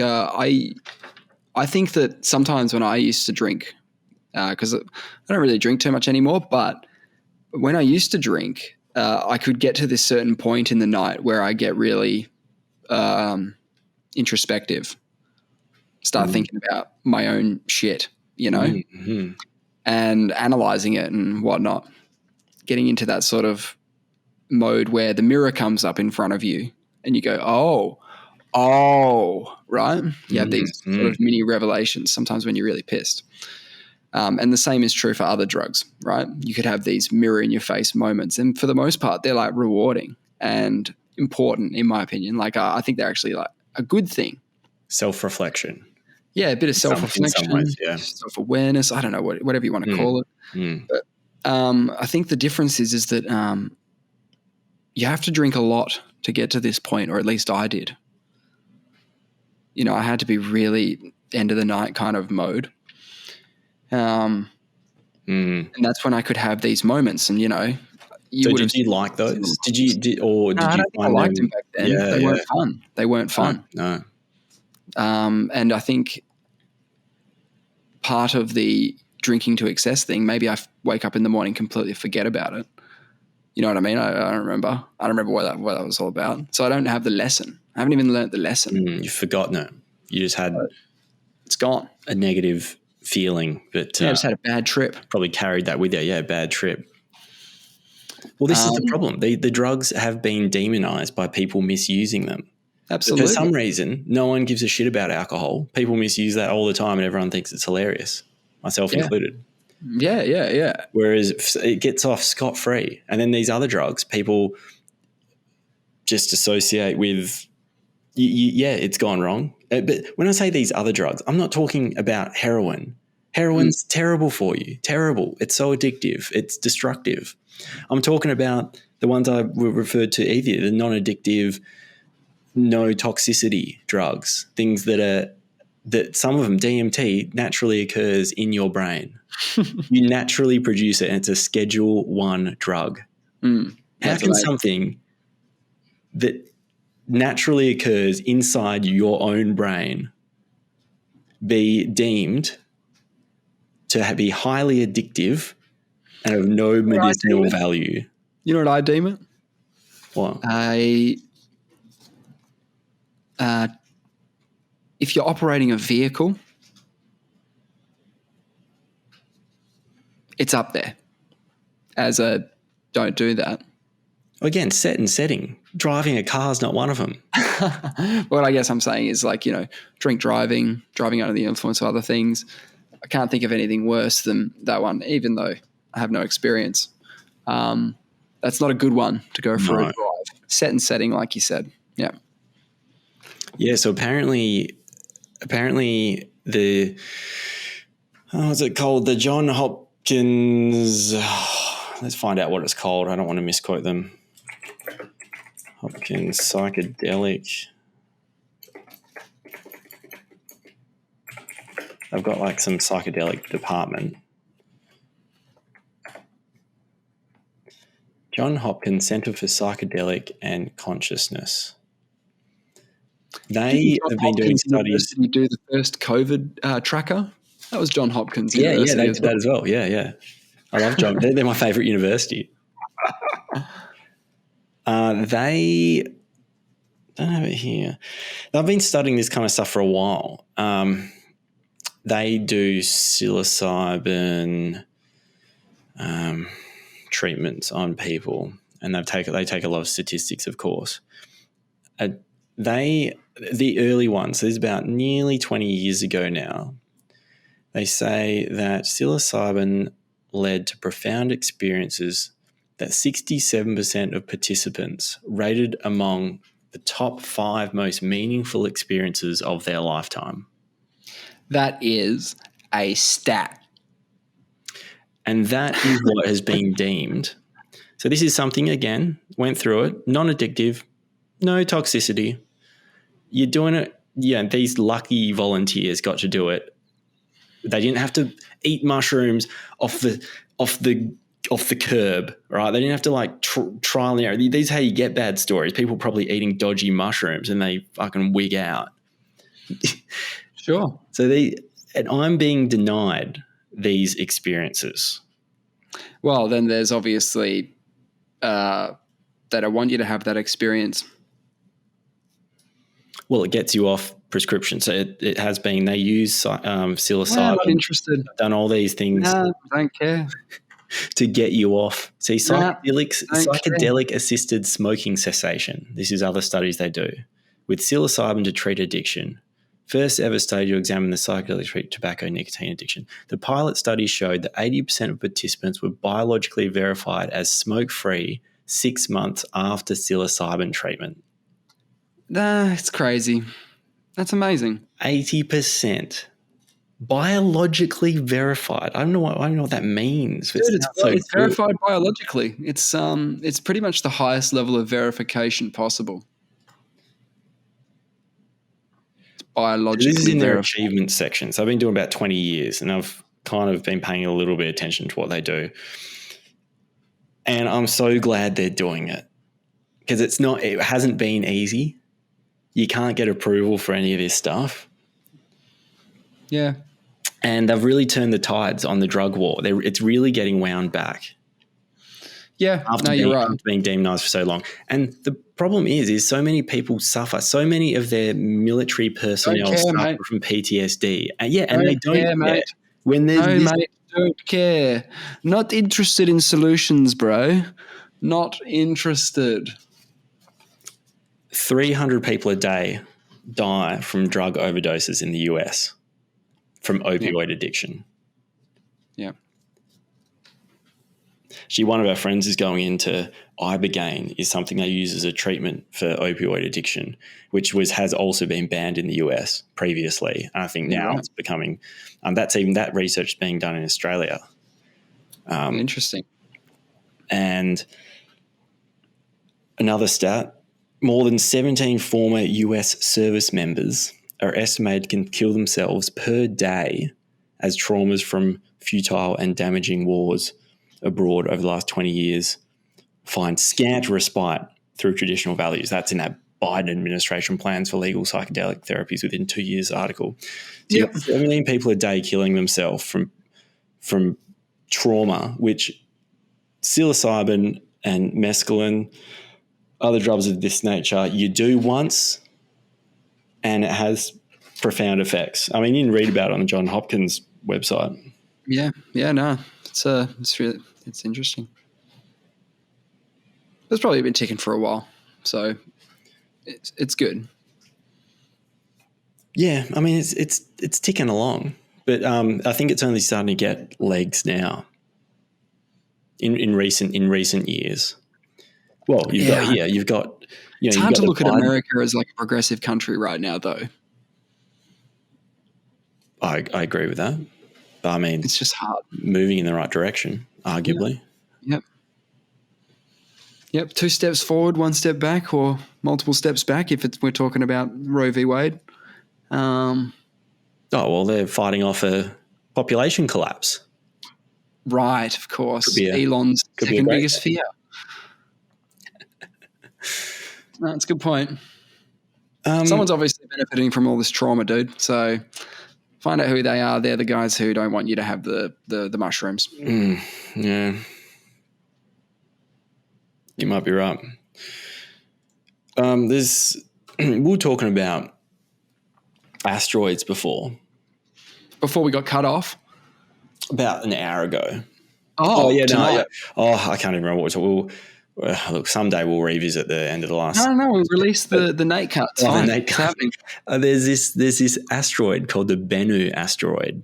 think that sometimes when I used to drink, because I don't really drink too much anymore, but when I used to drink, I could get to this certain point in the night where I get really introspective, start thinking about my own shit, and analyzing it and whatnot, getting into that sort of mode where the mirror comes up in front of you and you go, oh, right? You have these sort of mini revelations sometimes when you're really pissed. And the same is true for other drugs, right? You could have these mirror in your face moments, and for the most part, they're like rewarding and important, in my opinion. Like I think they're actually like a good thing. Self-reflection. Yeah, a bit of self-reflection, self-awareness. I don't know, whatever you want to call it. But I think the difference is that you have to drink a lot to get to this point, or at least I did. I had to be really end of the night kind of mode. And that's when I could have these moments. And, did you like those? Did you I liked them back then. Yeah, they weren't fun. They weren't fun. No. And I think part of the drinking to excess thing, maybe I wake up in the morning, completely forget about it. You know what I mean? I don't remember. I don't remember what that was all about. So I don't have the lesson. I haven't even learnt the lesson. You've forgotten it. You just had it's gone. A negative feeling. But I just had a bad trip. Probably carried that with you. Yeah, bad trip. Well, this is the problem. The drugs have been demonized by people misusing them. Absolutely. For some reason, no one gives a shit about alcohol. People misuse that all the time and everyone thinks it's hilarious, myself included. Yeah. Whereas it gets off scot-free. And then these other drugs, people just associate with, it's gone wrong. But when I say these other drugs, I'm not talking about heroin. Heroin's terrible for you. Terrible. It's so addictive. It's destructive. I'm talking about the ones I referred to earlier, the non-addictive, no toxicity drugs, things that some of them, DMT, naturally occurs in your brain. You naturally produce it, and it's a Schedule 1 drug. How can something that naturally occurs inside your own brain be deemed to be highly addictive and of no medicinal value? You know what I deem it? What? If you're operating a vehicle, it's up there as a don't do that. Again, set and setting. Driving a car is not one of them. What I guess I'm saying is drink driving under the influence of other things. I can't think of anything worse than that one, even though I have no experience. That's not a good one to go for a drive. Set and setting, like you said. Yeah. Yeah, so apparently the what's it called? The John Hopkins, let's find out what it's called. I don't want to misquote them. Hopkins psychedelic. I've got like some psychedelic department. John Hopkins Center for Psychedelic and Consciousness. They have been doing studies. Did you do the first COVID tracker? That was John Hopkins. Yeah, that as well. Yeah. I love John. They're my favorite university. They don't have it here. They've been studying this kind of stuff for a while. they do psilocybin treatments on people, and they take a lot of statistics, of course. The early ones, this is about nearly 20 years ago now, they say that psilocybin led to profound experiences that 67% of participants rated among the top 5 most meaningful experiences of their lifetime. That is a stat. And that is what has been deemed. So this is something, again, went through it, non-addictive, no toxicity. You're doing it. Yeah, these lucky volunteers got to do it. They didn't have to eat mushrooms off the curb, right? They didn't have to like trial and error. These are how you get bad stories. People probably eating dodgy mushrooms and they fucking wig out. Sure. And I'm being denied these experiences. Well, then there's obviously that I want you to have that experience. Well, it gets you off prescription. So it has been, they use psilocybin. I'm not interested. Done all these things. No, don't care. To get you off. See, psychedelic care. assisted smoking cessation. This is other studies they do with psilocybin to treat addiction. First ever study to examine the psychedelic treat tobacco nicotine addiction. The pilot study showed that 80% of participants were biologically verified as smoke-free 6 months after psilocybin treatment. It's crazy. That's amazing. 80%. Biologically verified. I don't know what that means. Dude, it's verified biologically. It's pretty much the highest level of verification possible. It's biologically this is in their verified. achievement section. So I've been doing about 20 years and I've kind of been paying a little bit of attention to what they do. And I'm so glad they're doing it because it hasn't been easy. You can't get approval for any of this stuff. Yeah. And they've really turned the tides on the drug war. It's really getting wound back. Yeah, you're right. After being demonized for so long. And the problem is so many people suffer. So many of their military personnel suffer from PTSD. And they don't care, mate. When there's mate, don't care. Not interested in solutions, bro. Not interested. 300 people a day die from drug overdoses in the US from opioid addiction. Yeah. One of our friends is going into Ibogaine, is something they use as a treatment for opioid addiction, which has also been banned in the US previously. And I think now it's becoming that research is being done in Australia. Interesting. And another stat, more than 17 former US service members are estimated can kill themselves per day as traumas from futile and damaging wars abroad over the last 20 years find scant respite through traditional values. That's in that Biden administration plans for legal psychedelic therapies within 2 years article. So you have 17 people a day killing themselves from trauma, which psilocybin and mescaline, other drugs of this nature, you do once and it has profound effects. I mean, you can read about it on the Johns Hopkins website. Yeah, no, it's interesting. It's probably been ticking for a while, so it's good. Yeah, I mean it's ticking along, but I think it's only starting to get legs now. In recent years. Well, you've got. It's hard to look at America as like a progressive country right now, though. I agree with that. But I mean, it's just hard. Moving in the right direction, arguably. Yep. 2 steps forward, 1 step back, or multiple steps back if we're talking about Roe v. Wade. They're fighting off a population collapse. Right, of course. Elon's second biggest fear. No, that's a good point. Someone's obviously benefiting from all this trauma, dude. So find out who they are. They're the guys who don't want you to have the mushrooms. Yeah. You might be right. We were talking about asteroids before. before we got cut off? About an hour ago. Oh yeah, no, tonight. yeah. Oh, I can't even remember what we're talking. Look, someday we'll revisit the end of the last. No, we released the Nate cut. It's fine. The Nate cut. It's happening. There's this asteroid called the Bennu asteroid,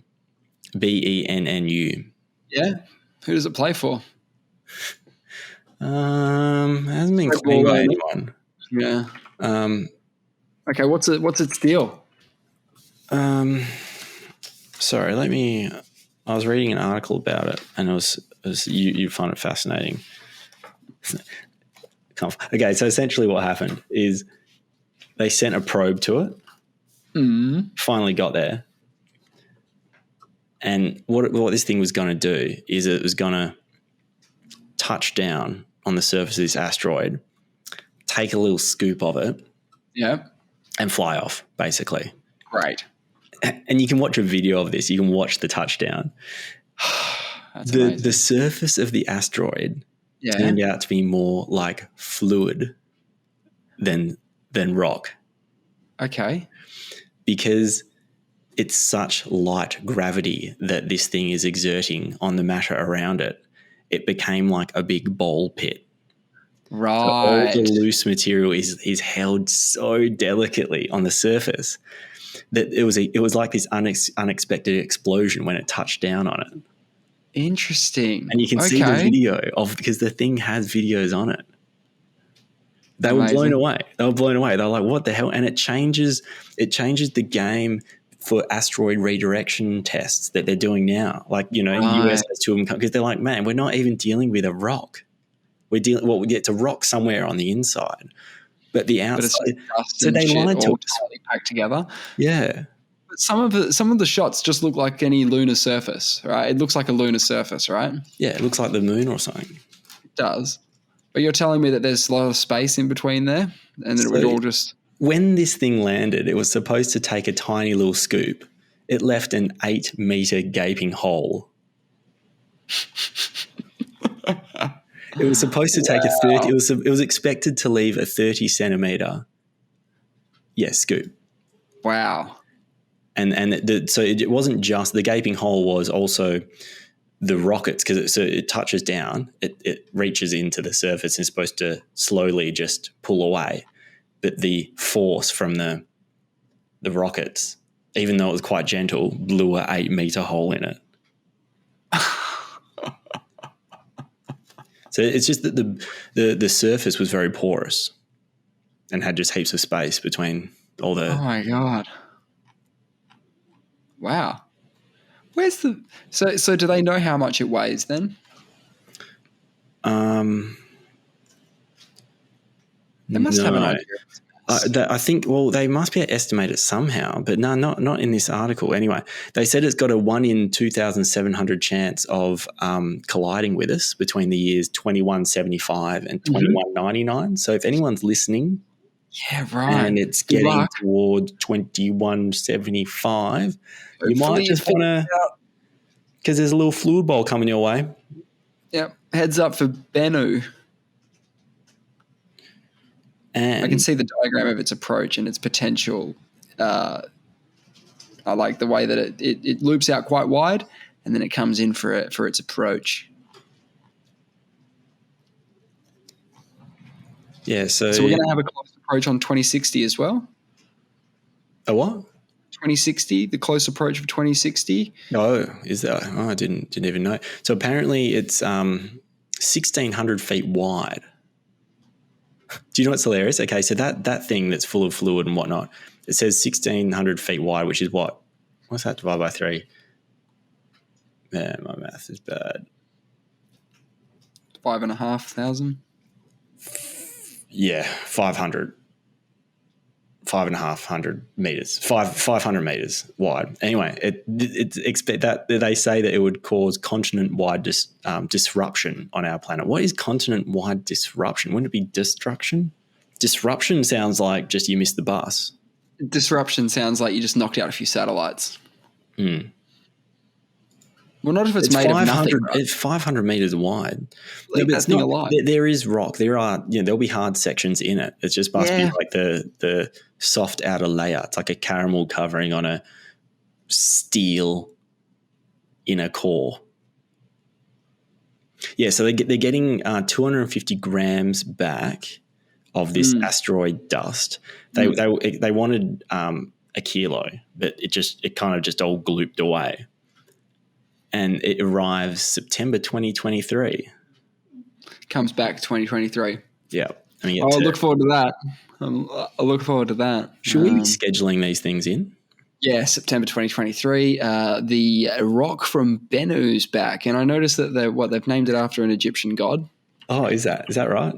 Bennu. Yeah. Who does it play for? Hasn't been claimed by anyone. Yeah. Okay. What's its deal? Sorry, I was reading an article about it, and it was you find it fascinating. Okay, so essentially what happened is they sent a probe to it, finally got there, and what this thing was going to do is it was going to touch down on the surface of this asteroid, take a little scoop of it, and fly off, basically. Great. And you can watch a video of this. You can watch the touchdown. The surface of the asteroid turned out to be more like fluid than rock. Okay. Because it's such light gravity that this thing is exerting on the matter around it. It became like a big ball pit. Right. So all the loose material is held so delicately on the surface that it was like this unexpected explosion when it touched down on it. Interesting. And you can see the video because the thing has videos on it. They were blown away. They were like, what the hell? And it changes the game for asteroid redirection tests that they're doing now. Like, US has two of them because they're like, man, we're not even dealing with a rock. We get to rock somewhere on the inside. But the outside, so they lied to us. Packed together. Yeah. But some of the shots just look like any lunar surface, right? It looks like a lunar surface, right? Yeah, it looks like the moon or something. It does. But you're telling me that there's a lot of space in between there, and that it would all just. When this thing landed, it was supposed to take a tiny little scoop. It left an 8-meter gaping hole. It was supposed to take a 30. It was expected to leave a 30-centimeter. Scoop. Wow. So it wasn't just the gaping hole, was also the rockets, because it touches down, it reaches into the surface and is supposed to slowly just pull away, but the force from the rockets, even though it was quite gentle, blew a 8-meter hole in it. So it's just that the surface was very porous and had just heaps of space between all the. Oh my God! Wow. Where's the so? Do they know how much it weighs then? They must have an idea. I think, they must be able to estimate it somehow, but no, not in this article. Anyway, they said it's got a 1 in 2,700 chance of colliding with us between the years 2175 and 2199. So if anyone's listening, and it's getting toward 2175, you might just want to, because there's a little fluid bowl coming your way. Yep. Heads up for Bennu. And I can see the diagram of its approach and its potential. I like the way that it loops out quite wide and then it comes in for its approach. Yeah, so we're going to have a close approach on 2060 as well. A what? 2060, the close approach of 2060. Oh, is that? Oh, I didn't even know. So apparently it's 1,600 feet wide. Do you know what's hilarious? Okay, so that thing that's full of fluid and whatnot, it says 1,600 feet wide, which is what? What's that divided by 3? Yeah, my math is bad. 5,500. Yeah, 500. 5,500 meters. 500 meters wide. Anyway, it's expect that they say that it would cause continent-wide disruption on our planet. What is continent-wide disruption? Wouldn't it be destruction? Disruption sounds like just you missed the bus. Disruption sounds like you just knocked out a few satellites. Well, not if it's made of nothing. Right? It's 500 meters wide. Like that thing alive. There is rock. There are, there'll be hard sections in it. It's just must be like the soft outer layer. It's like a caramel covering on a steel inner core. Yeah, so they're getting 250 grams back of this asteroid dust. They wanted a kilo, but it kind of just all glooped away, and it arrives September 2023. Comes back 2023. Yeah, I'll look forward to that. I'll look forward to that. Should we be scheduling these things in? Yeah, September 2023. The rock from Bennu's back, and I noticed that they've named it after an Egyptian god. Oh, is that right?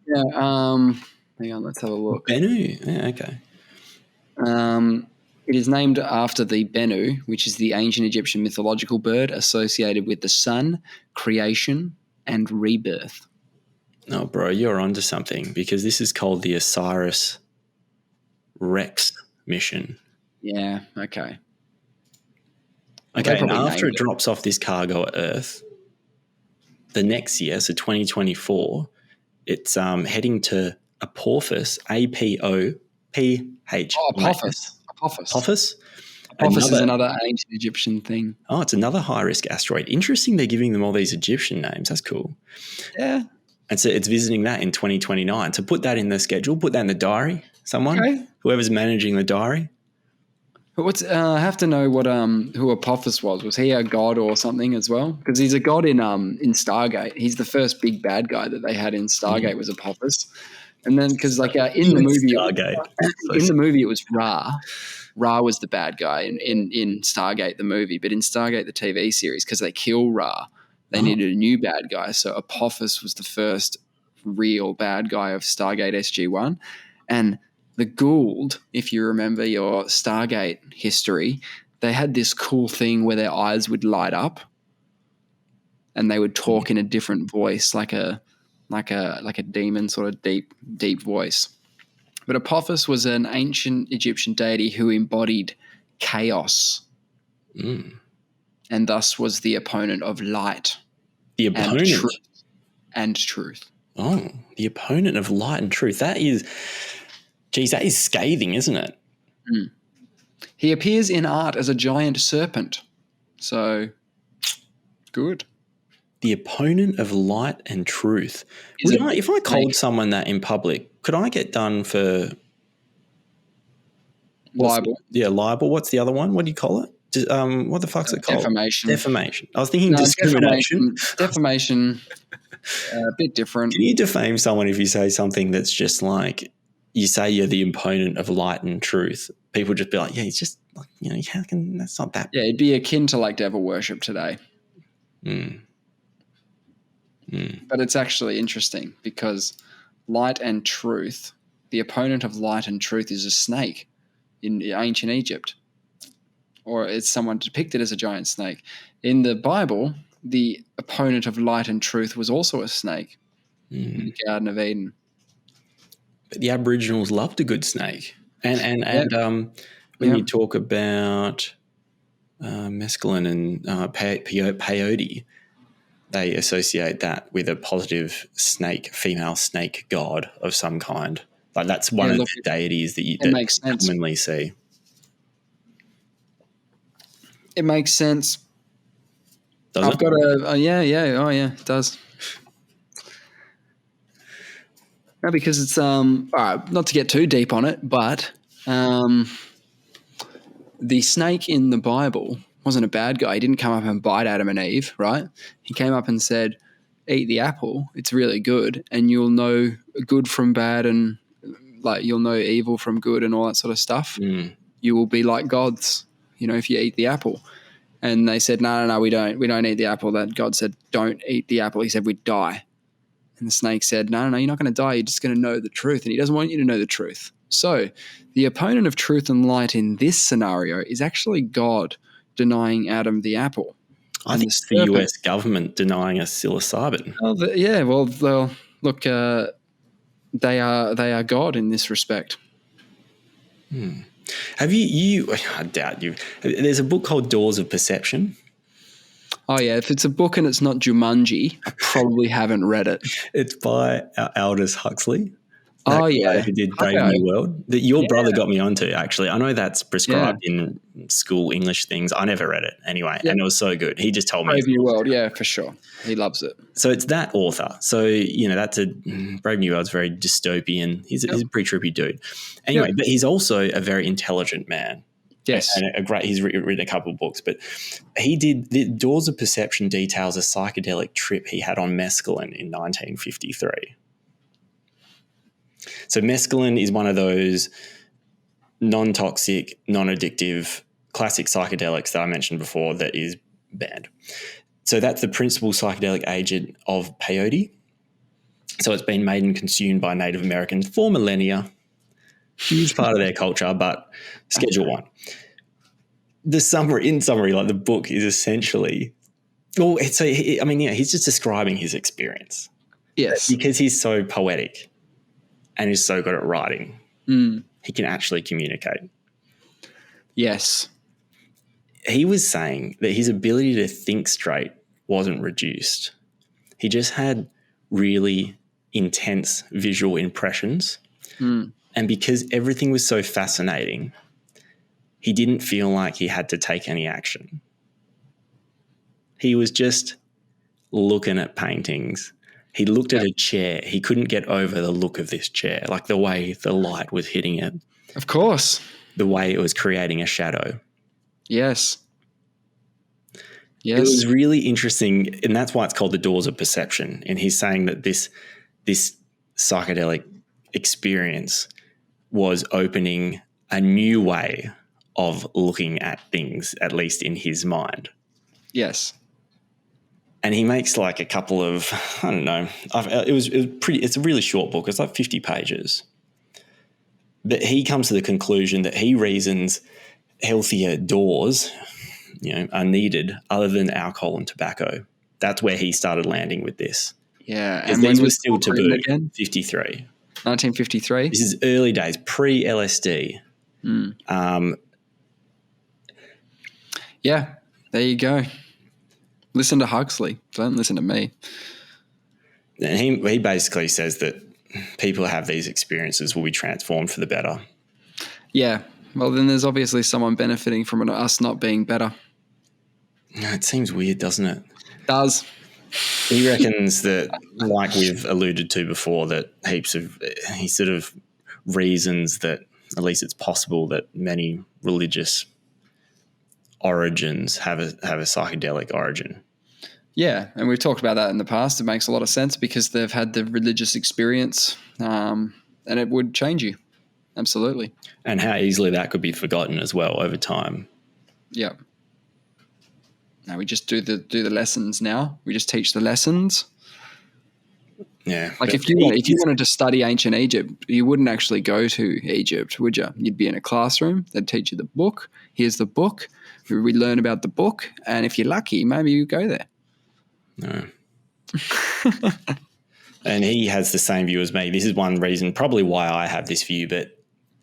Yeah. Hang on, let's have a look. Bennu. Yeah, okay. It is named after the Bennu, which is the ancient Egyptian mythological bird associated with the sun, creation, and rebirth. Oh, bro, you're onto something, because this is called the Osiris Rex mission. Yeah, okay. Okay, and after it drops off this cargo at Earth, the next year, so 2024, it's heading to Apophis, A-P-O-P-H. Oh, Apophis. Apophis? Apophis is another ancient Egyptian thing. Oh, it's another high-risk asteroid. Interesting they're giving them all these Egyptian names. That's cool. Yeah. And so it's visiting that in 2029. So put that in the schedule. Put that in the diary. Someone, okay. Whoever's managing the diary. But I have to know what who Apophis was. Was he a god or something as well? Because he's a god in Stargate. He's the first big bad guy that they had in Stargate was Apophis. And then because in the movie, it was Ra. Ra was the bad guy in Stargate the movie, but in Stargate the TV series, because they kill Ra, they needed a new bad guy. So Apophis was the first real bad guy of Stargate SG-1, and the Gould, if you remember your Stargate history, they had this cool thing where their eyes would light up, and they would talk in a different voice, like a demon, sort of deep voice. But Apophis was an ancient Egyptian deity who embodied chaos, and thus was the opponent of light. The opponent and truth. Oh, the opponent of light and truth. That is scathing, isn't it? Mm. He appears in art as a giant serpent. So, good. The opponent of light and truth. If I called someone that in public, could I get done for libel? Libel. What's the other one? What do you call it? What the fuck's it called? Defamation. I was thinking discrimination. Defamation. A bit different. Can you defame someone if you say something that's just like, you say you're the opponent of light and truth? People just be like, yeah, he's just like, how can, that's not that. Yeah, it'd be akin to like devil worship today. But it's actually interesting because light and truth, the opponent of light and truth is a snake in ancient Egypt, or it's someone depicted as a giant snake. In the Bible, the opponent of light and truth was also a snake in the Garden of Eden. But the Aboriginals loved a good snake. And when you talk about mescaline and peyote, they associate that with a positive snake, female snake god of some kind. Like that's one of the deities that you commonly see. It makes sense. Does it? It does. No, because it's all right, not to get too deep on it, but the snake in the Bible wasn't a bad guy. He didn't come up and bite Adam and Eve, right? He came up and said, eat the apple. It's really good, and you'll know good from bad, and like you'll know evil from good and all that sort of stuff. You will be like gods, if you eat the apple. And they said, no, we don't eat the apple. That God said, don't eat the apple. He said, we'd die. And the snake said, no, you're not going to die. You're just going to know the truth. And he doesn't want you to know the truth. So the opponent of truth and light in this scenario is actually God denying Adam the apple. I think it's the US government denying us psilocybin. Look, they are God in this respect. Have you I doubt you. There's a book called Doors of Perception. Oh, yeah. If it's a book and it's not Jumanji, I probably haven't read it. It's by Aldous Huxley. That Oh, guy yeah. who did Brave Okay. New World that your Yeah. brother got me onto, actually. I know that's prescribed in school English things. I never read it anyway, Yep. and it was so good. He just told me. Brave New World, yeah, for sure. He loves it. So it's that author. So, that's Brave New World's very dystopian. He's a pretty trippy dude. Anyway, but he's also a very intelligent man. Yes. And he's written a couple of books, but he did the Doors of Perception details a psychedelic trip he had on mescaline in 1953. So mescaline is one of those non-toxic, non-addictive, classic psychedelics that I mentioned before that is banned. So that's the principal psychedelic agent of peyote. So it's been made and consumed by Native Americans for millennia. Huge part of their culture, but Schedule 1. In summary, like the book is essentially, he's just describing his experience. Yes. Because he's so poetic and he's so good at writing, he can actually communicate. Yes. He was saying that his ability to think straight wasn't reduced. He just had really intense visual impressions. And because everything was so fascinating, he didn't feel like he had to take any action. He was just looking at paintings. He looked at a chair. He couldn't get over the look of this chair, like the way the light was hitting it. Of course. The way it was creating a shadow. Yes. It was really interesting, and that's why it's called the Doors of Perception. And he's saying that this psychedelic experience was opening a new way of looking at things, at least in his mind. Yes. And he makes like a couple of, I don't know, it's a really short book. It's like 50 pages. But he comes to the conclusion that he reasons healthier doors, are needed other than alcohol and tobacco. That's where he started landing with this. Yeah. And these were still taboo. Again? 53. 1953. This is early days, pre-LSD. Yeah, there you go. Listen to Huxley. Don't listen to me. And he basically says that people who have these experiences will be transformed for the better. Yeah. Well, then there's obviously someone benefiting from us not being better. It seems weird, doesn't it? It does. He reckons that, like we've alluded to before, that he sort of reasons that at least it's possible that many religious origins have a psychedelic origin. Yeah, and we've talked about that in the past. It makes a lot of sense because they've had the religious experience, and it would change you. Absolutely. And how easily that could be forgotten as well over time. Yeah. Now we just do the lessons now. We just teach the lessons. Yeah. Like if you wanted to study ancient Egypt, you wouldn't actually go to Egypt, would you? You'd be in a classroom. They'd teach you the book. Here's the book. We learn about the book. And if you're lucky, maybe you go there. No. And he has the same view as me. This is one reason probably why I have this view, but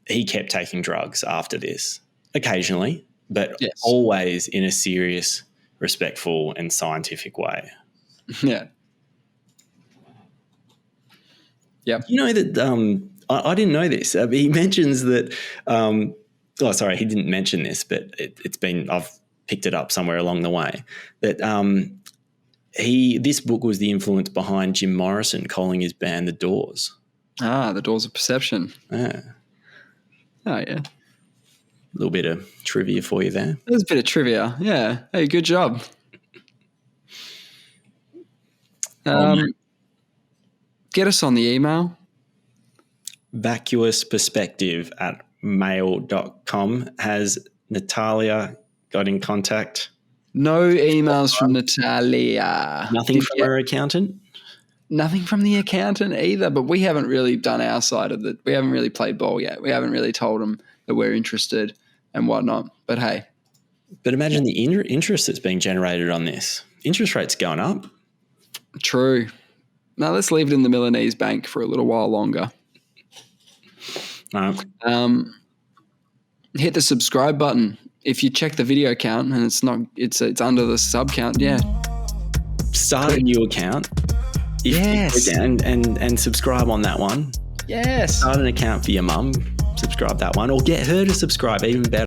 he kept taking drugs after this, occasionally, but always in a serious, respectful and scientific way. Yeah. Yeah. You know that I didn't know this. He mentions that he didn't mention this, but I've picked it up somewhere along the way, that this book was the influence behind Jim Morrison calling his band The Doors. Ah, The Doors of Perception. Yeah. Oh, yeah. A little bit of trivia for you there. There's a bit of trivia. Yeah. Hey, good job. Get us on the email. vacuousperspective@mail.com. Has Natalia got in contact? No emails from Natalia. Nothing from her accountant? Nothing from the accountant either, but we haven't really done our side of it. We haven't really played ball yet. We haven't really told them that we're interested and whatnot. But hey. But imagine the interest that's being generated on this. Interest rates going up. True. Now let's leave it in the Milanese bank for a little while longer. No. Hit the subscribe button. If you check the video count and it's under the sub count, yeah. Start a new account. Yes. And subscribe on that one. Yes. Start an account for your mum. Subscribe that one, or get her to subscribe. Even better.